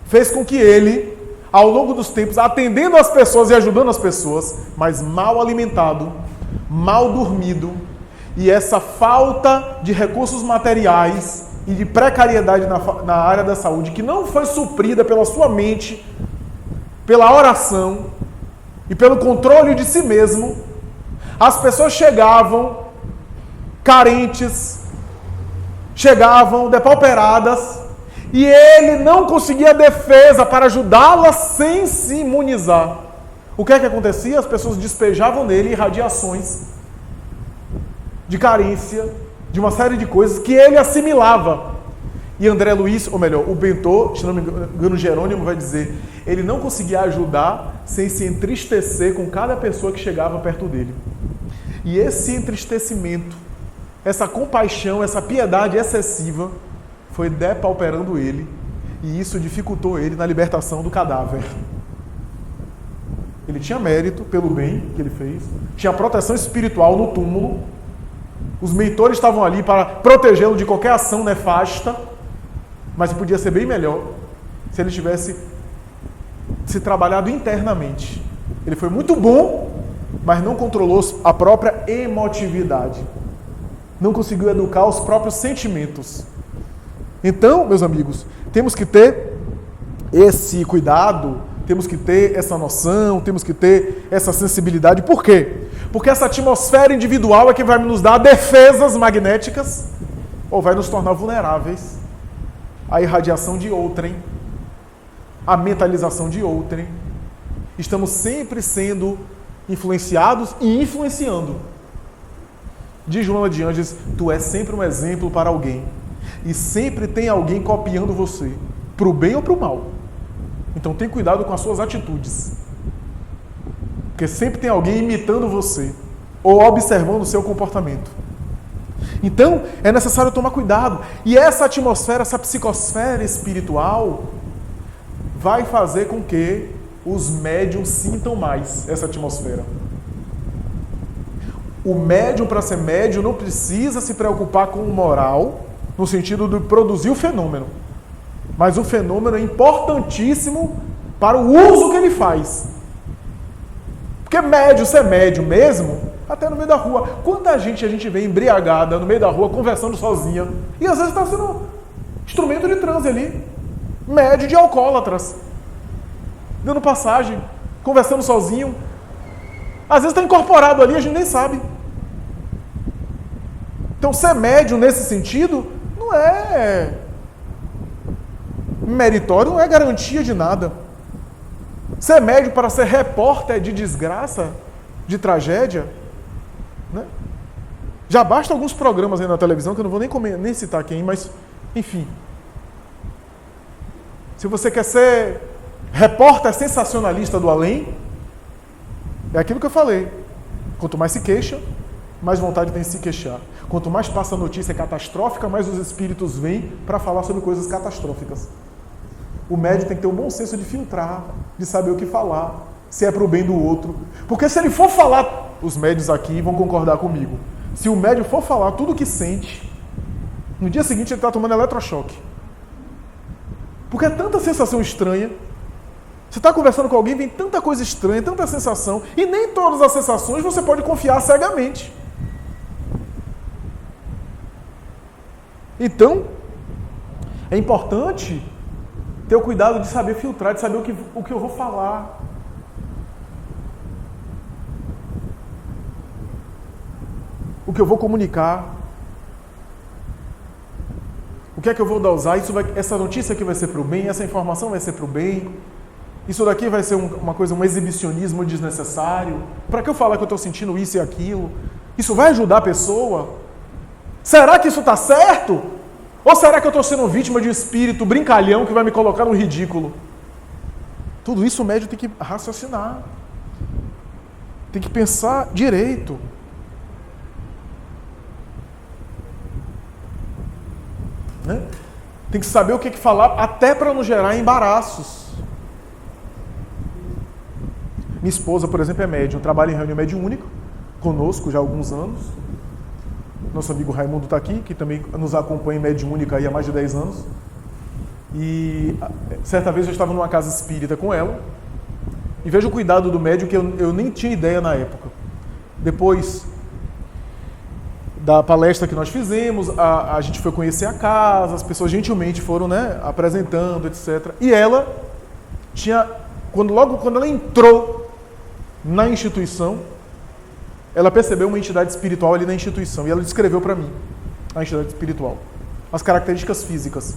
fez com que ele, ao longo dos tempos, atendendo as pessoas e ajudando as pessoas, mas mal alimentado, mal dormido, e essa falta de recursos materiais e de precariedade na área da saúde, que não foi suprida pela sua mente, pela oração e pelo controle de si mesmo, as pessoas chegavam carentes, chegavam depauperadas, e ele não conseguia defesa para ajudá-las sem se imunizar. O que é que acontecia? As pessoas despejavam nele irradiações de carência, de uma série de coisas que ele assimilava. E André Luiz, ou melhor, o Bentor, se não me engano, Jerônimo vai dizer, ele não conseguia ajudar sem se entristecer com cada pessoa que chegava perto dele. E esse entristecimento, essa compaixão, essa piedade excessiva, foi depauperando ele, e isso dificultou ele na libertação do cadáver. Ele tinha mérito pelo bem que ele fez, tinha proteção espiritual no túmulo, os mentores estavam ali para protegê-lo de qualquer ação nefasta, mas podia ser bem melhor se ele tivesse se trabalhado internamente. Ele foi muito bom, mas não controlou a própria emotividade, não conseguiu educar os próprios sentimentos. Então, meus amigos, temos que ter esse cuidado, temos que ter essa noção, temos que ter essa sensibilidade. Por quê? Porque essa atmosfera individual é que vai nos dar defesas magnéticas ou vai nos tornar vulneráveis à irradiação de outrem, à mentalização de outrem. Estamos sempre sendo influenciados e influenciando. Diz Joana de Ângeles, tu és sempre um exemplo para alguém. E sempre tem alguém copiando você, para o bem ou para o mal. Então tem cuidado com as suas atitudes. Porque sempre tem alguém imitando você, ou observando o seu comportamento. Então é necessário tomar cuidado. E essa atmosfera, essa psicosfera espiritual, vai fazer com que os médiuns sintam mais essa atmosfera. O médium, para ser médium, não precisa se preocupar com o moral, no sentido de produzir o fenômeno. Mas o fenômeno é importantíssimo para o uso que ele faz. Porque médium, ser médium mesmo, até no meio da rua. Quanta gente a gente vê embriagada no meio da rua, conversando sozinha, e às vezes está sendo instrumento de transe ali. Médium de alcoólatras. Dando passagem, conversando sozinho. Às vezes está incorporado ali, a gente nem sabe. Então ser médium nesse sentido não é meritório, não é garantia de nada. Ser médium para ser repórter de desgraça, de tragédia, né? Já basta alguns programas aí na televisão, que eu não vou nem citar quem, mas, enfim. Se você quer ser repórter sensacionalista do além, é aquilo que eu falei. Quanto mais se queixa, mais vontade tem de se queixar. Quanto mais passa a notícia catastrófica, mais os espíritos vêm para falar sobre coisas catastróficas. O médium tem que ter um bom senso de filtrar, de saber o que falar, se é para o bem do outro. Porque se ele for falar, os médiuns aqui vão concordar comigo, se o médium for falar tudo o que sente, no dia seguinte ele está tomando eletrochoque. Porque é tanta sensação estranha, Você está conversando com alguém, vem tanta coisa estranha, tanta sensação, e nem todas as sensações você pode confiar cegamente. Então, é importante ter o cuidado de saber filtrar, de saber o que eu vou falar. O que eu vou comunicar. O que é que eu vou usar? Essa notícia aqui vai ser para o bem, essa informação vai ser para o bem. Isso daqui vai ser uma coisa, um exibicionismo desnecessário. Para que eu falar que eu estou sentindo isso e aquilo? Isso vai ajudar a pessoa? Será que isso está certo? Ou será que eu estou sendo vítima de um espírito brincalhão que vai me colocar no ridículo? Tudo isso o médium tem que raciocinar. Tem que pensar direito. Né? Tem que saber o que falar, até para não gerar embaraços. Minha esposa, por exemplo, é médium, trabalha em reunião mediúnica, conosco já há alguns anos. Nosso amigo Raimundo está aqui, que também nos acompanha em mediúnica há mais de 10 anos. E certa vez eu estava numa casa espírita com ela, e vejo o cuidado do médium que eu nem tinha ideia na época. Depois da palestra que nós fizemos, a gente foi conhecer a casa, as pessoas gentilmente foram, né, apresentando, etc. E ela tinha, logo quando ela entrou na instituição, ela percebeu uma entidade espiritual ali na instituição e ela descreveu para mim a entidade espiritual, as características físicas.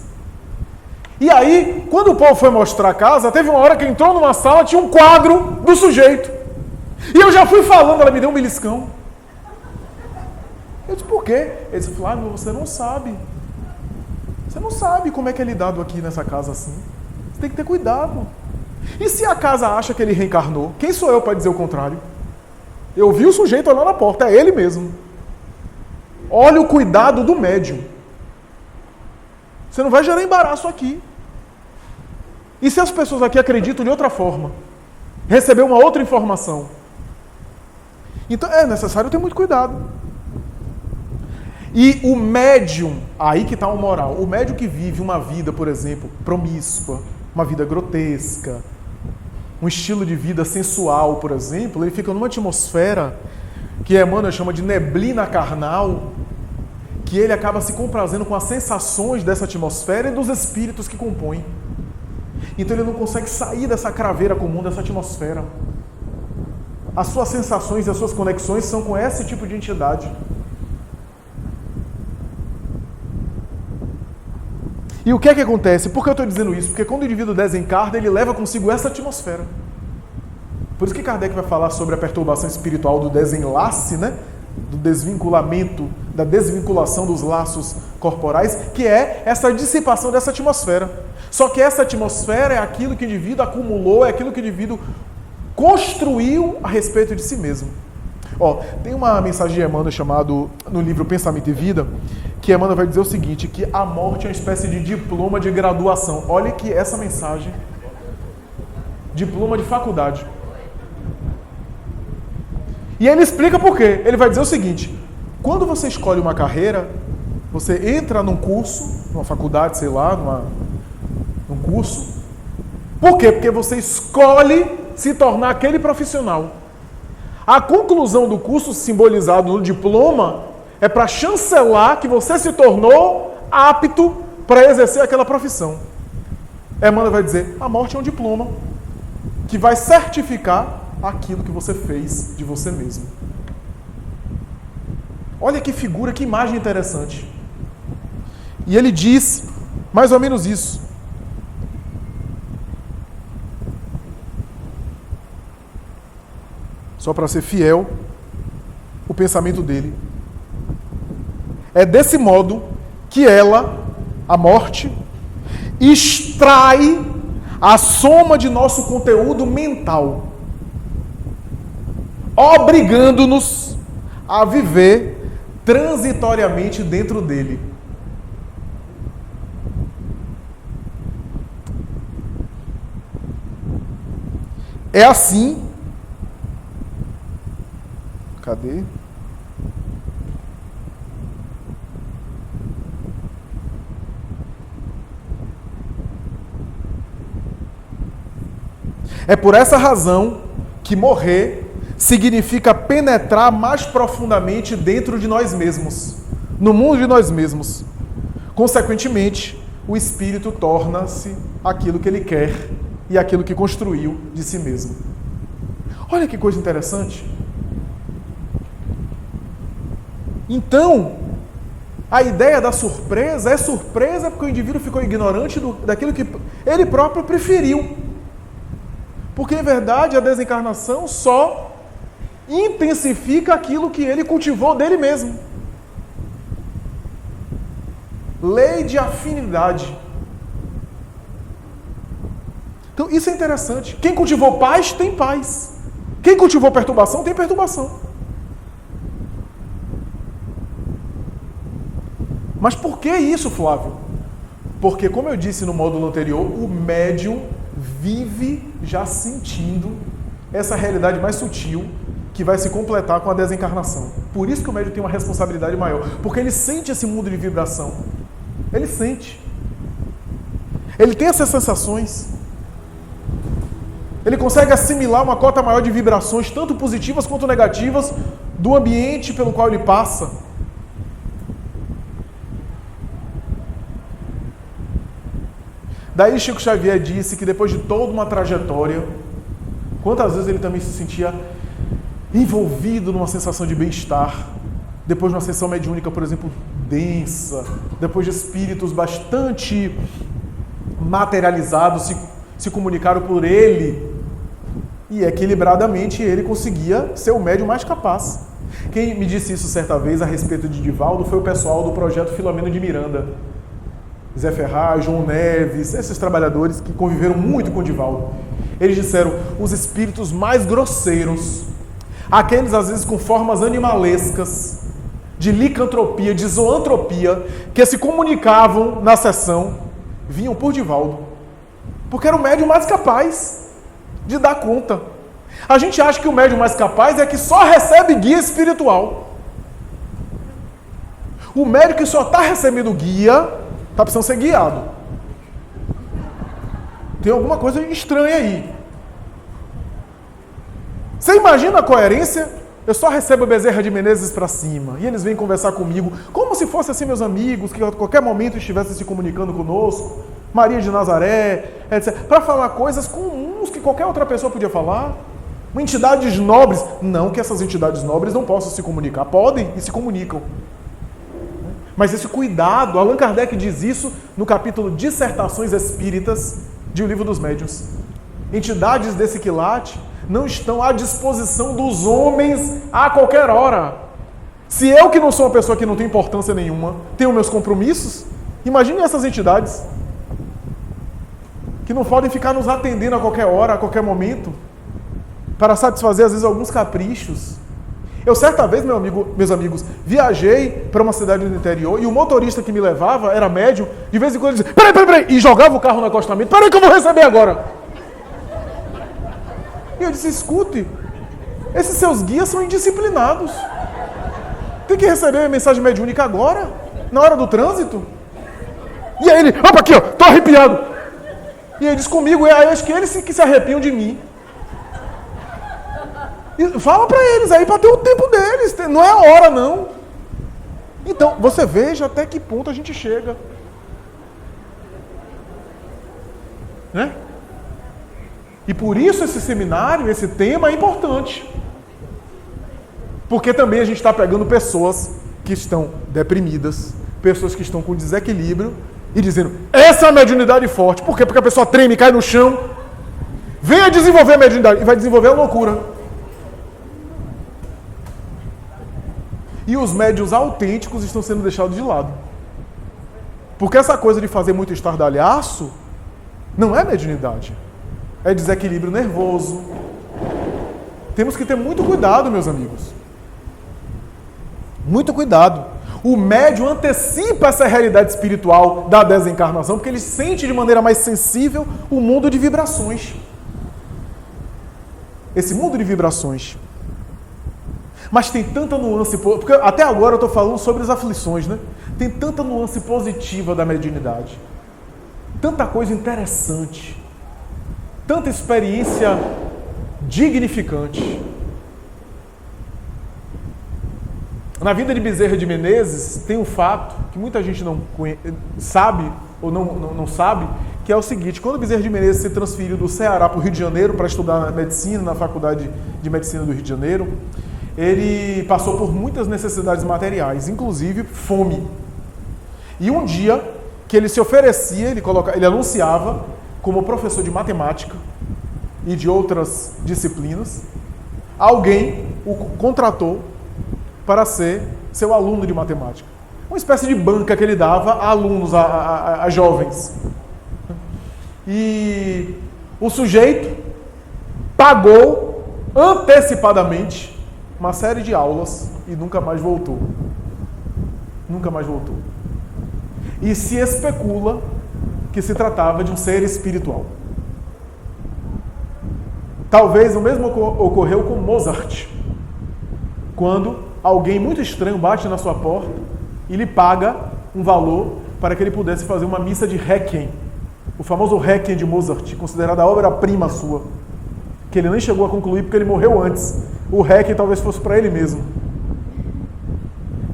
E aí, quando o povo foi mostrar a casa, teve uma hora que entrou numa sala, tinha um quadro do sujeito. E eu já fui falando, ela me deu um beliscão. Eu disse, por quê? Ele disse, Flávio, você não sabe. Você não sabe como é que é lidado aqui nessa casa assim. Você tem que ter cuidado. E se a casa acha que ele reencarnou, quem sou eu para dizer o contrário? Eu vi o sujeito lá na porta, é ele mesmo. Olha o cuidado do médium. Você não vai gerar embaraço aqui. E se as pessoas aqui acreditam de outra forma? Receber uma outra informação? Então é necessário ter muito cuidado. E o médium, aí que está o moral, o médium que vive uma vida, por exemplo, promíscua, uma vida grotesca, um estilo de vida sensual, por exemplo, ele fica numa atmosfera que Emmanuel chama de neblina carnal, que ele acaba se comprazendo com as sensações dessa atmosfera e dos espíritos que compõem. Então ele não consegue sair dessa craveira comum, dessa atmosfera. As suas sensações e as suas conexões são com esse tipo de entidade. E o que é que acontece? Por que eu estou dizendo isso? Porque quando o indivíduo desencarna, ele leva consigo essa atmosfera. Por isso que Kardec vai falar sobre a perturbação espiritual do desenlace, né? Do desvinculamento, da desvinculação dos laços corporais, que é essa dissipação dessa atmosfera. Só que essa atmosfera é aquilo que o indivíduo acumulou, é aquilo que o indivíduo construiu a respeito de si mesmo. Tem uma mensagem de Emmanuel chamado, no livro Pensamento e Vida, que Emmanuel vai dizer o seguinte, que a morte é uma espécie de diploma de graduação. Olha que essa mensagem, diploma de faculdade. E ele explica por quê. Ele vai dizer o seguinte, quando você escolhe uma carreira, você entra num curso, numa faculdade, sei lá, num curso. Por quê? Porque você escolhe se tornar aquele profissional. A conclusão do curso, simbolizado no diploma, é para chancelar que você se tornou apto para exercer aquela profissão. Emmanuel vai dizer, a morte é um diploma que vai certificar aquilo que você fez de você mesmo. Olha que figura, que imagem interessante. E ele diz mais ou menos isso. Só para ser fiel, o pensamento dele. É desse modo que ela, a morte, extrai a soma de nosso conteúdo mental, obrigando-nos a viver transitoriamente dentro dele. É assim. Cadê? É por essa razão que morrer significa penetrar mais profundamente dentro de nós mesmos, no mundo de nós mesmos. Consequentemente, o espírito torna-se aquilo que ele quer e aquilo que construiu de si mesmo. Olha que coisa interessante. Então, a ideia da surpresa é surpresa porque o indivíduo ficou ignorante daquilo que ele próprio preferiu. Porque, em verdade, a desencarnação só intensifica aquilo que ele cultivou dele mesmo. Lei de afinidade. Então, isso é interessante. Quem cultivou paz, tem paz. Quem cultivou perturbação, tem perturbação. Mas por que isso, Flávio? Porque, como eu disse no módulo anterior, o médium vive já sentindo essa realidade mais sutil que vai se completar com a desencarnação. Por isso que o médium tem uma responsabilidade maior. Porque ele sente esse mundo de vibração. Ele sente. Ele tem essas sensações. Ele consegue assimilar uma cota maior de vibrações, tanto positivas quanto negativas, do ambiente pelo qual ele passa. Daí Chico Xavier disse que depois de toda uma trajetória, quantas vezes ele também se sentia envolvido numa sensação de bem-estar, depois de uma sessão mediúnica, por exemplo, densa, depois de espíritos bastante materializados se comunicaram por ele, e equilibradamente ele conseguia ser o médium mais capaz. Quem me disse isso certa vez a respeito de Divaldo foi o pessoal do projeto Filomeno de Miranda. Zé Ferraz, João Neves, esses trabalhadores que conviveram muito com Divaldo. Eles disseram, os espíritos mais grosseiros, aqueles às vezes com formas animalescas, de licantropia, de zoantropia, que se comunicavam na sessão, vinham por Divaldo. Porque era o médium mais capaz de dar conta. A gente acha que o médium mais capaz é que só recebe guia espiritual. O médium que só está recebendo guia está precisando ser guiado. Tem alguma coisa estranha aí. Você imagina a coerência? Eu só recebo Bezerra de Menezes para cima. E eles vêm conversar comigo, como se fossem assim meus amigos, que a qualquer momento estivessem se comunicando conosco. Maria de Nazaré, etc. Para falar coisas comuns que qualquer outra pessoa podia falar. Entidades nobres. Não que essas entidades nobres não possam se comunicar. Podem e se comunicam. Mas esse cuidado, Allan Kardec diz isso no capítulo Dissertações Espíritas de O Livro dos Médiuns. Entidades desse quilate não estão à disposição dos homens a qualquer hora. Se eu, que não sou uma pessoa que não tem importância nenhuma, tenho meus compromissos, imagine essas entidades que não podem ficar nos atendendo a qualquer hora, a qualquer momento, para satisfazer, às vezes, alguns caprichos. Eu, certa vez, meus amigos, viajei para uma cidade do interior e o motorista que me levava era médium, de vez em quando ele dizia, peraí, e jogava o carro no acostamento, peraí que eu vou receber agora. E eu disse, escute, esses seus guias são indisciplinados. Tem que receber a mensagem mediúnica agora, na hora do trânsito. E aí ele, opa, aqui, ó, tô arrepiado. E ele diz comigo, acho que eles que se arrepiam de mim. E fala para eles aí, para ter o tempo deles, não é a hora não. Então, você veja até que ponto a gente chega. Né? E por isso esse seminário, esse tema é importante. Porque também a gente está pegando pessoas que estão deprimidas, pessoas que estão com desequilíbrio e dizendo, essa é a mediunidade forte. Por quê? Porque a pessoa treme, cai no chão. Venha desenvolver a mediunidade e vai desenvolver a loucura. E os médiuns autênticos estão sendo deixados de lado. Porque essa coisa de fazer muito estardalhaço não é mediunidade. É desequilíbrio nervoso. Temos que ter muito cuidado, meus amigos. Muito cuidado. O médium antecipa essa realidade espiritual da desencarnação, porque ele sente de maneira mais sensível o mundo de vibrações. Esse mundo de vibrações. Mas tem tanta nuance, porque até agora eu estou falando sobre as aflições, né? Tem tanta nuance positiva da mediunidade. Tanta coisa interessante. tanta experiência dignificante. Na vida de Bezerra de Menezes tem um fato que muita gente não sabe ou não sabe, que é o seguinte: quando Bezerra de Menezes se transferiu do Ceará para o Rio de Janeiro para estudar medicina na Faculdade de Medicina do Rio de Janeiro, ele passou por muitas necessidades materiais, inclusive fome. E um dia que ele se oferecia, ele anunciava como professor de matemática e de outras disciplinas, alguém o contratou para ser seu aluno de matemática. Uma espécie de banca que ele dava a alunos, a jovens. E o sujeito pagou antecipadamente uma série de aulas e nunca mais voltou. Nunca mais voltou. E se especula que se tratava de um ser espiritual. Talvez o mesmo ocorreu com Mozart, quando alguém muito estranho bate na sua porta e lhe paga um valor para que ele pudesse fazer uma missa de Requiem, o famoso Requiem de Mozart, considerada a obra-prima sua, que ele nem chegou a concluir porque ele morreu antes. O Requiem talvez fosse para ele mesmo.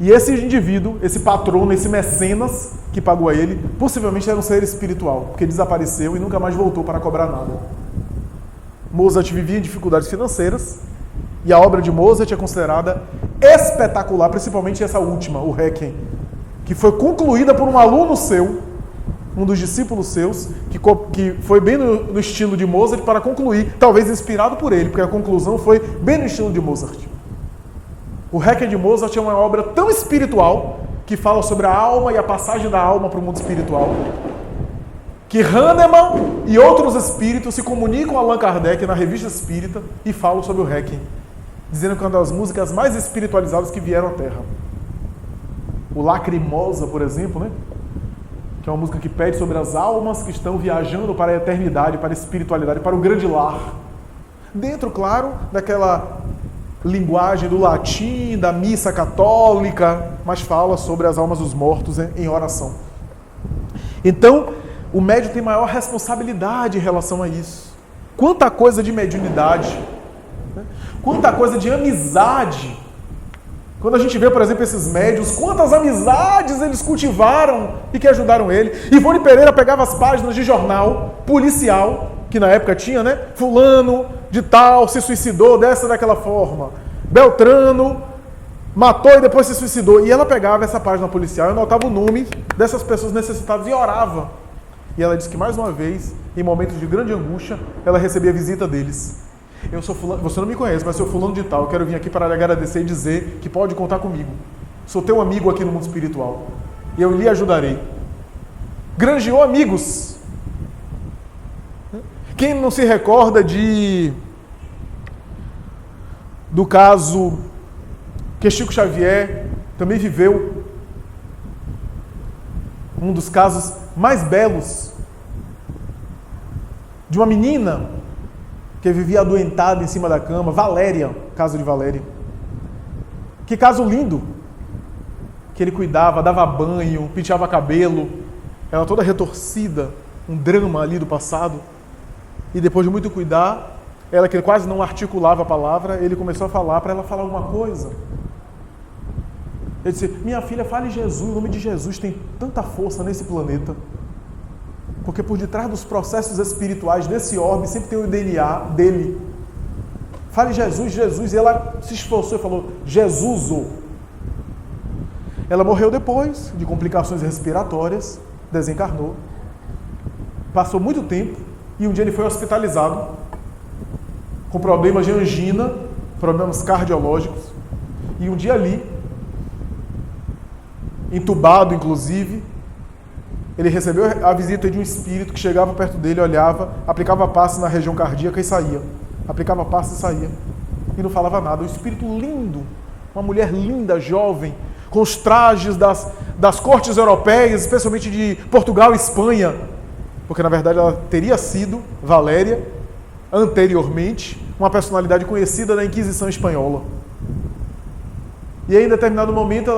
E esse indivíduo, esse patrono, esse mecenas que pagou a ele, possivelmente era um ser espiritual, porque desapareceu e nunca mais voltou para cobrar nada. Mozart vivia em dificuldades financeiras, e a obra de Mozart é considerada espetacular, principalmente essa última, o Requiem, que foi concluída por um aluno seu, um dos discípulos seus, que foi bem no estilo de Mozart para concluir, talvez inspirado por ele, porque a conclusão foi bem no estilo de Mozart. O Requiem de Mozart é uma obra tão espiritual que fala sobre a alma e a passagem da alma para o mundo espiritual, que Hahnemann e outros espíritos se comunicam a Allan Kardec na Revista Espírita e falam sobre o Requiem, dizendo que é uma das músicas mais espiritualizadas que vieram à Terra. O Lacrimosa, por exemplo, né? Que é uma música que pede sobre as almas que estão viajando para a eternidade, para a espiritualidade, para o grande lar. Dentro, claro, daquela linguagem do latim, da missa católica, mas fala sobre as almas dos mortos em oração. Então, o médium tem maior responsabilidade em relação a isso. Quanta coisa de mediunidade, né? Quanta coisa de amizade. Quando a gente vê, por exemplo, esses médiuns, quantas amizades eles cultivaram e que ajudaram ele. Ivone Pereira pegava as páginas de jornal policial, que na época tinha, né? Fulano de tal se suicidou dessa daquela forma. Beltrano matou e depois se suicidou. E ela pegava essa página policial e anotava o nome dessas pessoas necessitadas e orava. E ela disse que, mais uma vez, em momentos de grande angústia, ela recebia a visita deles. Eu sou fulano, você não me conhece, mas sou fulano de tal. Eu quero vir aqui para lhe agradecer e dizer que pode contar comigo. Sou teu amigo aqui no mundo espiritual. E eu lhe ajudarei. Granjeou amigos. Quem não se recorda do caso que Chico Xavier também viveu, um dos casos mais belos, de uma menina que vivia adoentada em cima da cama, Valéria, caso de Valéria. Que caso lindo, que ele cuidava, dava banho, penteava cabelo, ela toda retorcida, um drama ali do passado. E depois de muito cuidar, ela que quase não articulava a palavra, ele começou a falar para ela falar alguma coisa. Ele disse: minha filha, fale Jesus, o nome de Jesus tem tanta força nesse planeta. Porque por detrás dos processos espirituais desse orbe sempre tem o DNA dele. Fale Jesus, Jesus. E ela se esforçou e falou: Jesus. Ela morreu depois de complicações respiratórias, desencarnou. Passou muito tempo e um dia ele foi hospitalizado com problemas de angina, problemas cardiológicos. E um dia ali, entubado inclusive, ele recebeu a visita de um espírito que chegava perto dele, olhava, aplicava passe na região cardíaca e saía. Aplicava passe e saía. E não falava nada. Um espírito lindo, uma mulher linda, jovem, com os trajes das cortes europeias, especialmente de Portugal e Espanha, porque na verdade ela teria sido Valéria, anteriormente, uma personalidade conhecida da Inquisição Espanhola. E aí, em determinado momento,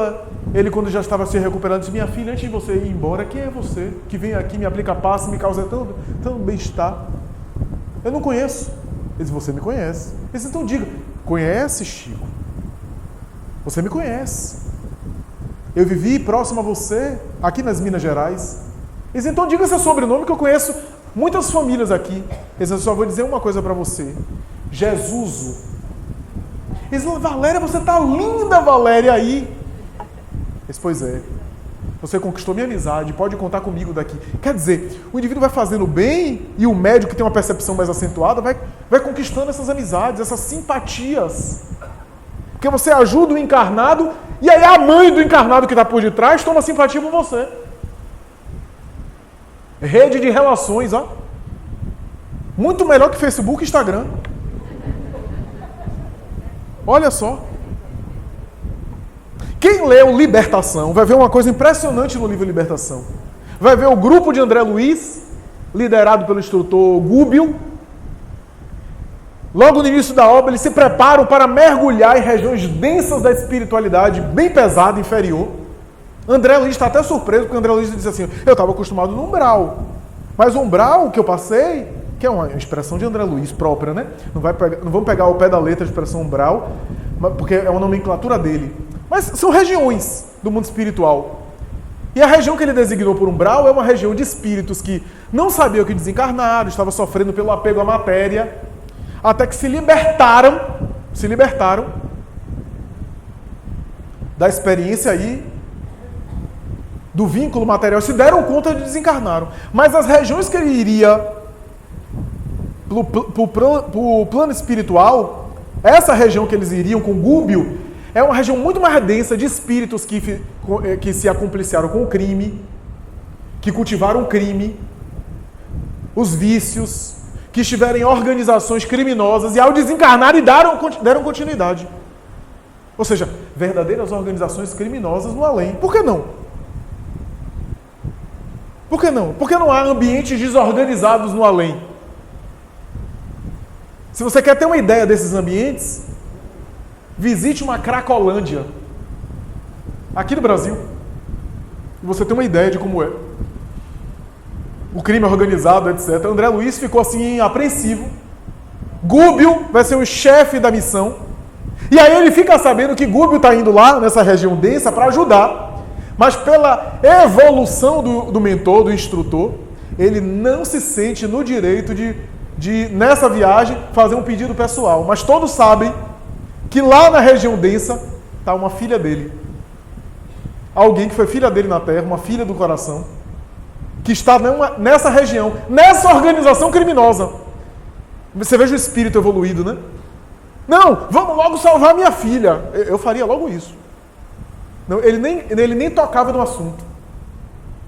ele, quando já estava se recuperando, disse: minha filha, antes de você ir embora, quem é você que vem aqui, me aplica passe, me causa tanto bem-estar? Eu não conheço. Ele disse, você me conhece. Ele disse, então diga, conhece, Chico? Você me conhece. Eu vivi próximo a você, aqui nas Minas Gerais. Ele disse, então diga seu sobrenome, que eu conheço muitas famílias aqui. Ele disse, eu só vou dizer uma coisa para você. Jesuso. Ele disse, Valéria, você tá linda, Valéria, aí. Ele disse, pois é. Você conquistou minha amizade, pode contar comigo daqui. Quer dizer, o indivíduo vai fazendo bem e o médico que tem uma percepção mais acentuada vai conquistando essas amizades, essas simpatias. Porque você ajuda o encarnado e aí a mãe do encarnado que está por detrás toma simpatia por você. Rede de relações, ó. Muito melhor que Facebook e Instagram. Olha só. Quem leu Libertação vai ver uma coisa impressionante no livro Libertação. Vai ver o grupo de André Luiz, liderado pelo instrutor Gúbio. Logo no início da obra, eles se preparam para mergulhar em regiões densas da espiritualidade, bem pesada, inferior. André Luiz está até surpreso, porque André Luiz disse assim, eu estava acostumado no umbral. Mas o umbral que eu passei, que é uma expressão de André Luiz própria, né? Não vamos pegar ao pé da letra a expressão umbral, porque é uma nomenclatura dele. Mas são regiões do mundo espiritual. E a região que ele designou por umbral é uma região de espíritos que não sabiam que desencarnaram, estavam sofrendo pelo apego à matéria, até que se libertaram da experiência aí, do vínculo material, se deram conta de desencarnaram. Mas as regiões que ele iria para o plano espiritual, essa região que eles iriam com Gúbio, é uma região muito mais densa de espíritos que se acompliciaram com o crime, que cultivaram o crime, os vícios, que estiveram em organizações criminosas e ao desencarnar deram continuidade. Ou seja, verdadeiras organizações criminosas no além. Por que não? Por que não? Porque não há ambientes desorganizados no além. Se você quer ter uma ideia desses ambientes, visite uma Cracolândia, aqui no Brasil, e você tem uma ideia de como é. O crime organizado, etc. André Luiz ficou assim, apreensivo. Gúbio vai ser o chefe da missão. E aí ele fica sabendo que Gúbio está indo lá, nessa região densa, para ajudar. Mas pela evolução do mentor, do instrutor, ele não se sente no direito de, nessa viagem, fazer um pedido pessoal. Mas todos sabem que lá na região densa está uma filha dele. Alguém que foi filha dele na Terra, uma filha do coração, que está nessa região, nessa organização criminosa. Você veja o espírito evoluído, né? Não, vamos logo salvar minha filha. Eu faria logo isso. Não, ele nem tocava no assunto.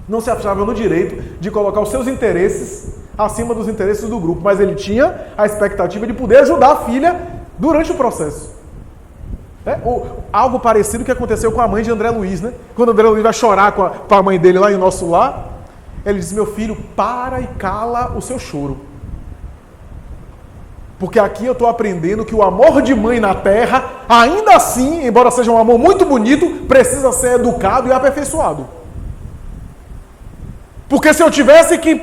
Não se achava no direito de colocar os seus interesses acima dos interesses do grupo, mas ele tinha a expectativa de poder ajudar a filha durante o processo. Algo parecido que aconteceu com a mãe de André Luiz, né? Quando André Luiz vai chorar com a mãe dele lá em Nosso Lar, ele diz, meu filho, para e cala o seu choro. Porque aqui eu estou aprendendo que o amor de mãe na terra, ainda assim, embora seja um amor muito bonito, precisa ser educado e aperfeiçoado. Porque se eu tivesse que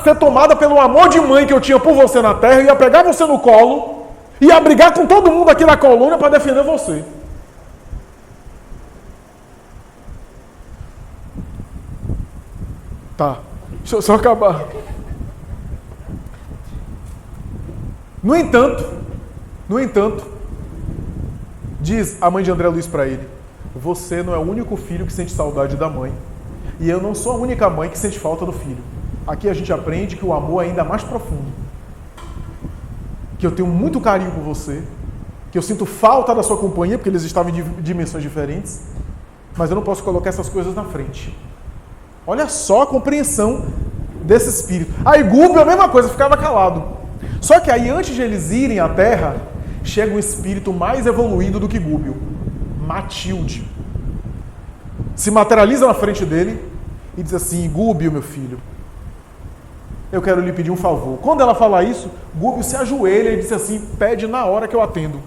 ser tomada pelo amor de mãe que eu tinha por você na terra, eu ia pegar você no colo, ia brigar com todo mundo aqui na colônia para defender você. Tá, deixa eu só acabar. No entanto, diz a mãe de André Luiz para ele, você não é o único filho que sente saudade da mãe. E eu não sou a única mãe que sente falta do filho. Aqui a gente aprende que o amor é ainda mais profundo. Que eu tenho muito carinho por você, que eu sinto falta da sua companhia, porque eles estavam em dimensões diferentes, mas eu não posso colocar essas coisas na frente. Olha só a compreensão desse espírito. Aí Gúbio, a mesma coisa, ficava calado. Só que aí, antes de eles irem à Terra, chega um espírito mais evoluído do que Gúbio, Matilde. Se materializa na frente dele e diz assim, Gúbio, meu filho, eu quero lhe pedir um favor. Quando ela fala isso, Gúbio se ajoelha e diz assim, pede na hora que eu atendo.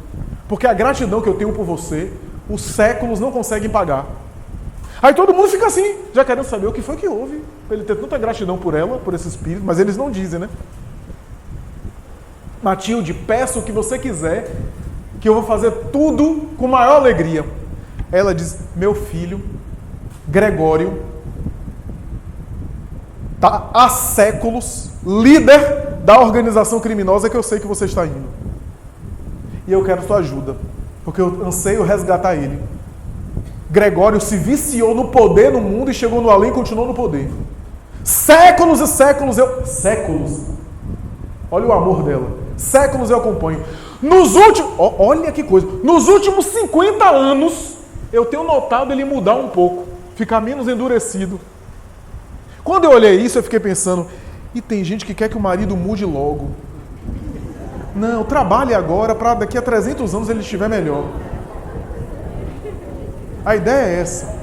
Porque a gratidão que eu tenho por você, os séculos não conseguem pagar. Aí todo mundo fica assim, já querendo saber o que foi que houve, para ele ter tanta gratidão por ela, por esse espírito, mas eles não dizem, né? Matilde, peça o que você quiser, que eu vou fazer tudo com maior alegria. Ela diz, meu filho, Gregório, está há séculos líder da organização criminosa que eu sei que você está indo. E eu quero sua ajuda, porque eu anseio resgatar ele. Gregório se viciou no poder no mundo e chegou no além e continuou no poder. Séculos e séculos Séculos. Olha o amor dela. Séculos eu acompanho. Olha que coisa. Nos últimos 50 anos, eu tenho notado ele mudar um pouco. Ficar menos endurecido. Quando eu olhei isso, eu fiquei pensando, e tem gente que quer que o marido mude logo. Não, trabalhe agora para daqui a 300 anos ele estiver melhor. A ideia é essa.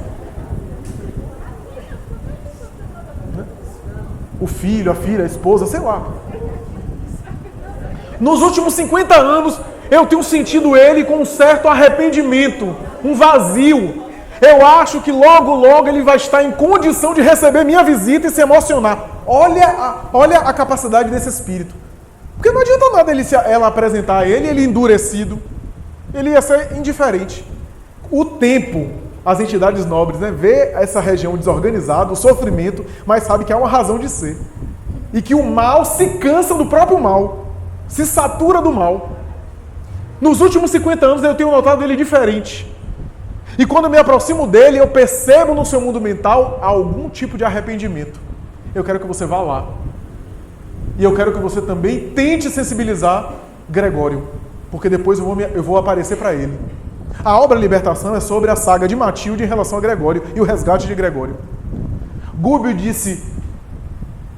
O filho, a filha, a esposa, sei lá. Nos últimos 50 anos, eu tenho sentido ele com um certo arrependimento, um vazio. Eu acho que logo, logo ele vai estar em condição de receber minha visita e se emocionar. Olha a capacidade desse espírito. Porque não adianta nada ela apresentar ele endurecido. Ele ia ser indiferente. O tempo, as entidades nobres, né, vê essa região desorganizada, o sofrimento, mas sabe que há uma razão de ser. E que o mal se cansa do próprio mal. Se satura do mal. Nos últimos 50 anos eu tenho notado ele diferente. E quando eu me aproximo dele, eu percebo no seu mundo mental algum tipo de arrependimento. Eu quero que você vá lá. E eu quero que você também tente sensibilizar Gregório. Porque depois eu vou aparecer para ele. A obra Libertação é sobre a saga de Matilde em relação a Gregório e o resgate de Gregório. Gúbio disse,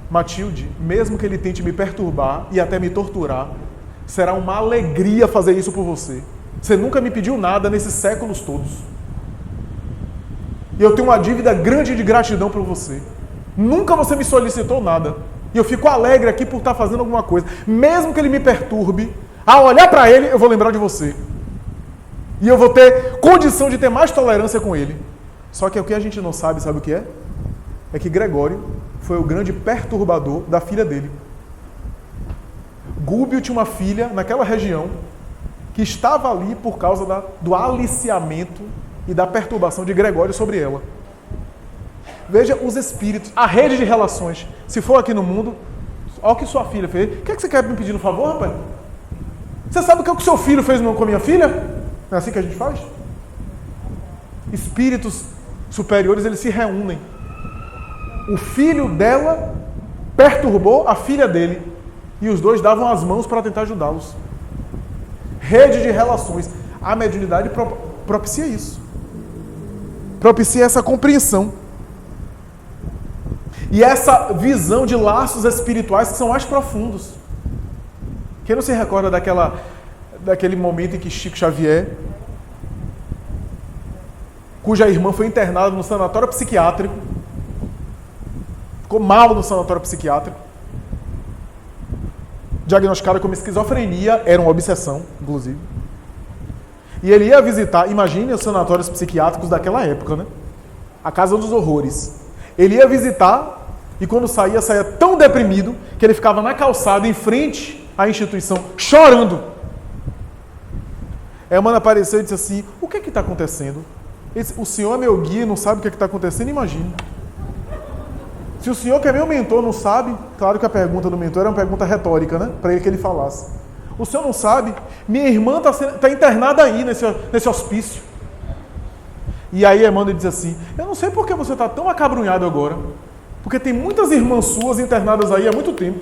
Matilde, mesmo que ele tente me perturbar e até me torturar, será uma alegria fazer isso por você. Você nunca me pediu nada nesses séculos todos. E eu tenho uma dívida grande de gratidão por você. Nunca você me solicitou nada. E eu fico alegre aqui por estar fazendo alguma coisa. Mesmo que ele me perturbe, ao olhar para ele, eu vou lembrar de você. E eu vou ter condição de ter mais tolerância com ele. Só que o que a gente não sabe o que é? É que Gregório foi o grande perturbador da filha dele. Gúbio tinha uma filha naquela região que estava ali por causa do aliciamento e da perturbação de Gregório sobre ela. Veja os espíritos, a rede de relações. Se for aqui no mundo, olha o que sua filha fez. O que é que você quer me pedir no favor, rapaz? Você sabe o que é o que seu filho fez com a minha filha? Não é assim que a gente faz? Espíritos superiores, eles se reúnem. O filho dela perturbou a filha dele. E os dois davam as mãos para tentar ajudá-los. Rede de relações. A mediunidade propicia isso. Propicia essa compreensão. E essa visão de laços espirituais que são mais profundos. Quem não se recorda daquele momento em que Chico Xavier, cuja irmã foi internada no sanatório psiquiátrico, ficou mal no sanatório psiquiátrico, diagnosticada como esquizofrenia, era uma obsessão, inclusive. E ele ia visitar, imagine os sanatórios psiquiátricos daquela época, né? A Casa dos Horrores. Ele ia visitar e quando saía tão deprimido que ele ficava na calçada em frente à instituição, chorando. A Emmanuel apareceu e disse assim, o que está acontecendo? O senhor é meu guia e não sabe o que está acontecendo? Imagine. Se o senhor que é meu mentor não sabe, claro que a pergunta do mentor era uma pergunta retórica, né? Para ele que ele falasse. O senhor não sabe? Minha irmã está internada aí nesse hospício. E aí Emmanuel diz assim, eu não sei por que você está tão acabrunhado agora, porque tem muitas irmãs suas internadas aí há muito tempo.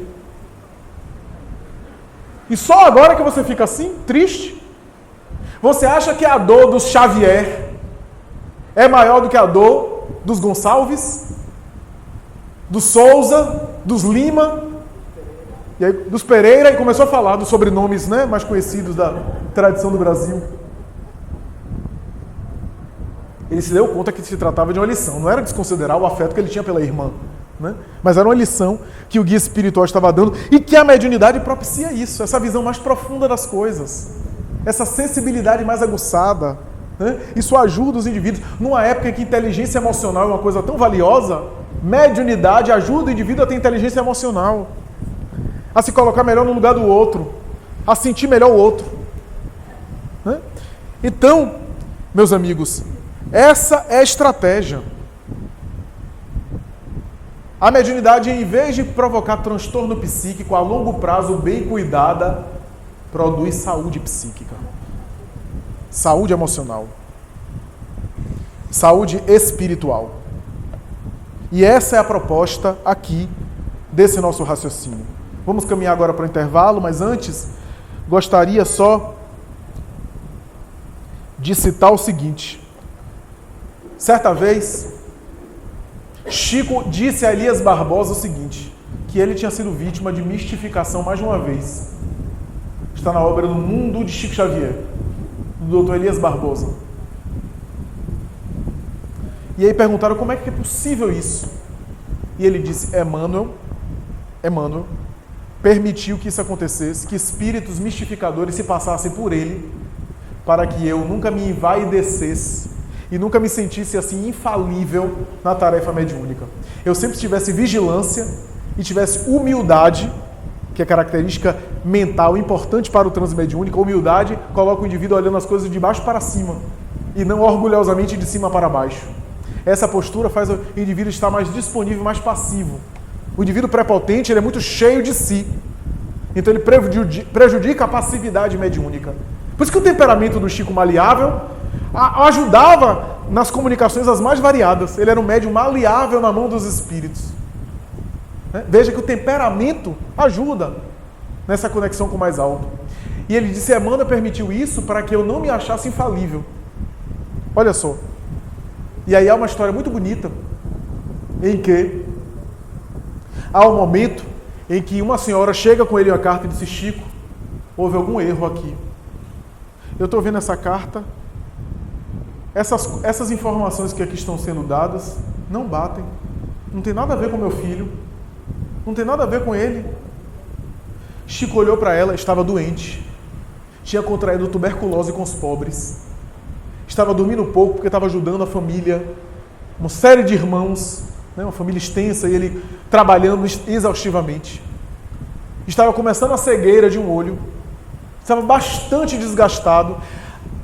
E só agora que você fica assim, triste? Você acha que a dor do Xavier é maior do que a dor dos Gonçalves, dos Souza, dos Lima, e aí, dos Pereira, e começou a falar dos sobrenomes, né, mais conhecidos da tradição do Brasil. Ele se deu conta que se tratava de uma lição, não era desconsiderar o afeto que ele tinha pela irmã, né? Mas era uma lição que o guia espiritual estava dando e que a mediunidade propicia isso, essa visão mais profunda das coisas, essa sensibilidade mais aguçada, né? Isso ajuda os indivíduos. Numa época em que inteligência emocional é uma coisa tão valiosa, mediunidade ajuda o indivíduo a ter inteligência emocional, a se colocar melhor no lugar do outro. a sentir melhor o outro. Né? Então, meus amigos, essa é a estratégia. A mediunidade, em vez de provocar transtorno psíquico, a longo prazo, bem cuidada, produz saúde psíquica, saúde emocional, saúde espiritual. E essa é a proposta aqui desse nosso raciocínio. Vamos caminhar agora para o intervalo, mas antes gostaria só de citar o seguinte. Certa vez, Chico disse a Elias Barbosa o seguinte, que ele tinha sido vítima de mistificação mais de uma vez. Está na obra No Mundo de Chico Xavier, do Dr. Elias Barbosa. E aí perguntaram como é que é possível isso. E ele disse, Emmanuel permitiu que isso acontecesse, que espíritos mistificadores se passassem por ele, para que eu nunca me envaidecesse e nunca me sentisse assim infalível na tarefa mediúnica. Eu sempre tivesse vigilância e tivesse humildade, que é característica mental importante para o transe mediúnico. A humildade coloca o indivíduo olhando as coisas de baixo para cima e não orgulhosamente de cima para baixo. Essa postura faz o indivíduo estar mais disponível, mais passivo. O indivíduo prepotente, ele é muito cheio de si. Então ele prejudica a passividade mediúnica. Por isso que o temperamento do Chico maleável ajudava nas comunicações as mais variadas. Ele era um médium maleável na mão dos espíritos. Veja que o temperamento ajuda nessa conexão com o mais alto. E ele disse, Emmanuel permitiu isso para que eu não me achasse infalível. Olha só. E aí há uma história muito bonita, em que há um momento em que uma senhora chega com ele uma carta e diz, Chico, houve algum erro aqui. Eu estou vendo essa carta, essas informações que aqui estão sendo dadas não batem, não tem nada a ver com meu filho, não tem nada a ver com ele. Chico olhou para ela, estava doente, tinha contraído tuberculose com os pobres, estava dormindo pouco porque estava ajudando a família, uma série de irmãos, uma família extensa, e ele trabalhando exaustivamente. Estava começando a cegueira de um olho, estava bastante desgastado.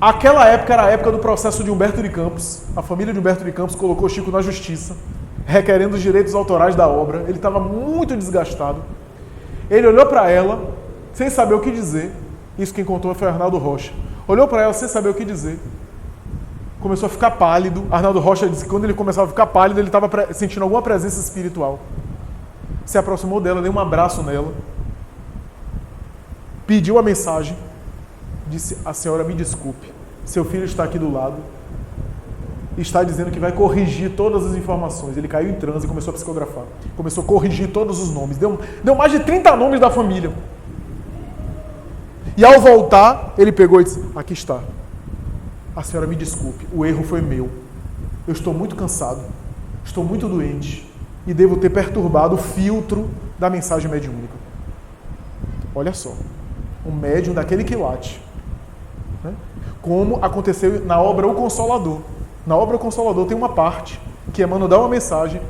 Aquela época era a época do processo de Humberto de Campos. A família de Humberto de Campos colocou Chico na justiça, requerendo os direitos autorais da obra. Ele estava muito desgastado. Ele olhou para ela, sem saber o que dizer. Isso quem contou foi Arnaldo Rocha. Olhou para ela sem saber o que dizer. Começou a ficar pálido. Arnaldo Rocha disse que quando ele começava a ficar pálido, ele estava sentindo alguma presença espiritual. Se aproximou dela, deu um abraço nela, pediu a mensagem, disse, a senhora me desculpe, seu filho está aqui do lado, está dizendo que vai corrigir todas as informações. Ele caiu em transe e começou a psicografar. Começou a corrigir todos os nomes. Deu mais de 30 nomes da família. E ao voltar, ele pegou e disse, aqui está. A senhora me desculpe, o erro foi meu. Eu estou muito cansado, estou muito doente e devo ter perturbado o filtro da mensagem mediúnica. Olha só, um médium daquele quilate. Né? Como aconteceu na obra O Consolador. Na obra O Consolador tem uma parte que Emmanuel dá uma mensagem.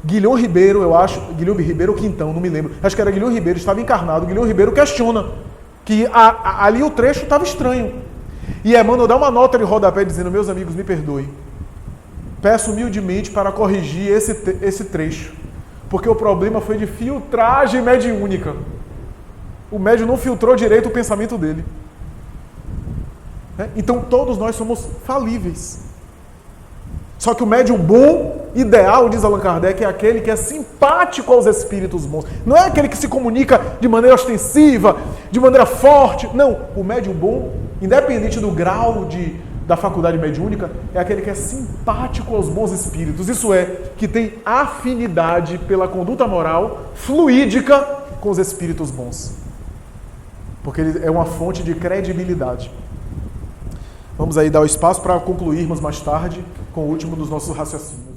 Guilhom Ribeiro, eu acho, Guilhom Ribeiro ou Quintão, não me lembro. Acho que era Guilhom Ribeiro, estava encarnado. Guilhom Ribeiro questiona que ali o trecho estava estranho. E Emmanuel dá uma nota de rodapé dizendo, meus amigos, me perdoem. Peço humildemente para corrigir esse trecho. Porque o problema foi de filtragem mediúnica. O médium não filtrou direito o pensamento dele. Então todos nós somos falíveis. Só que o médium bom, ideal, diz Allan Kardec, é aquele que é simpático aos espíritos bons. Não é aquele que se comunica de maneira ostensiva, de maneira forte. Não, o médium bom, independente do grau da faculdade mediúnica, é aquele que é simpático aos bons espíritos. Isso é, que tem afinidade pela conduta moral fluídica com os espíritos bons. Porque ele é uma fonte de credibilidade. Vamos aí dar o espaço para concluirmos mais tarde com o último dos nossos raciocínios.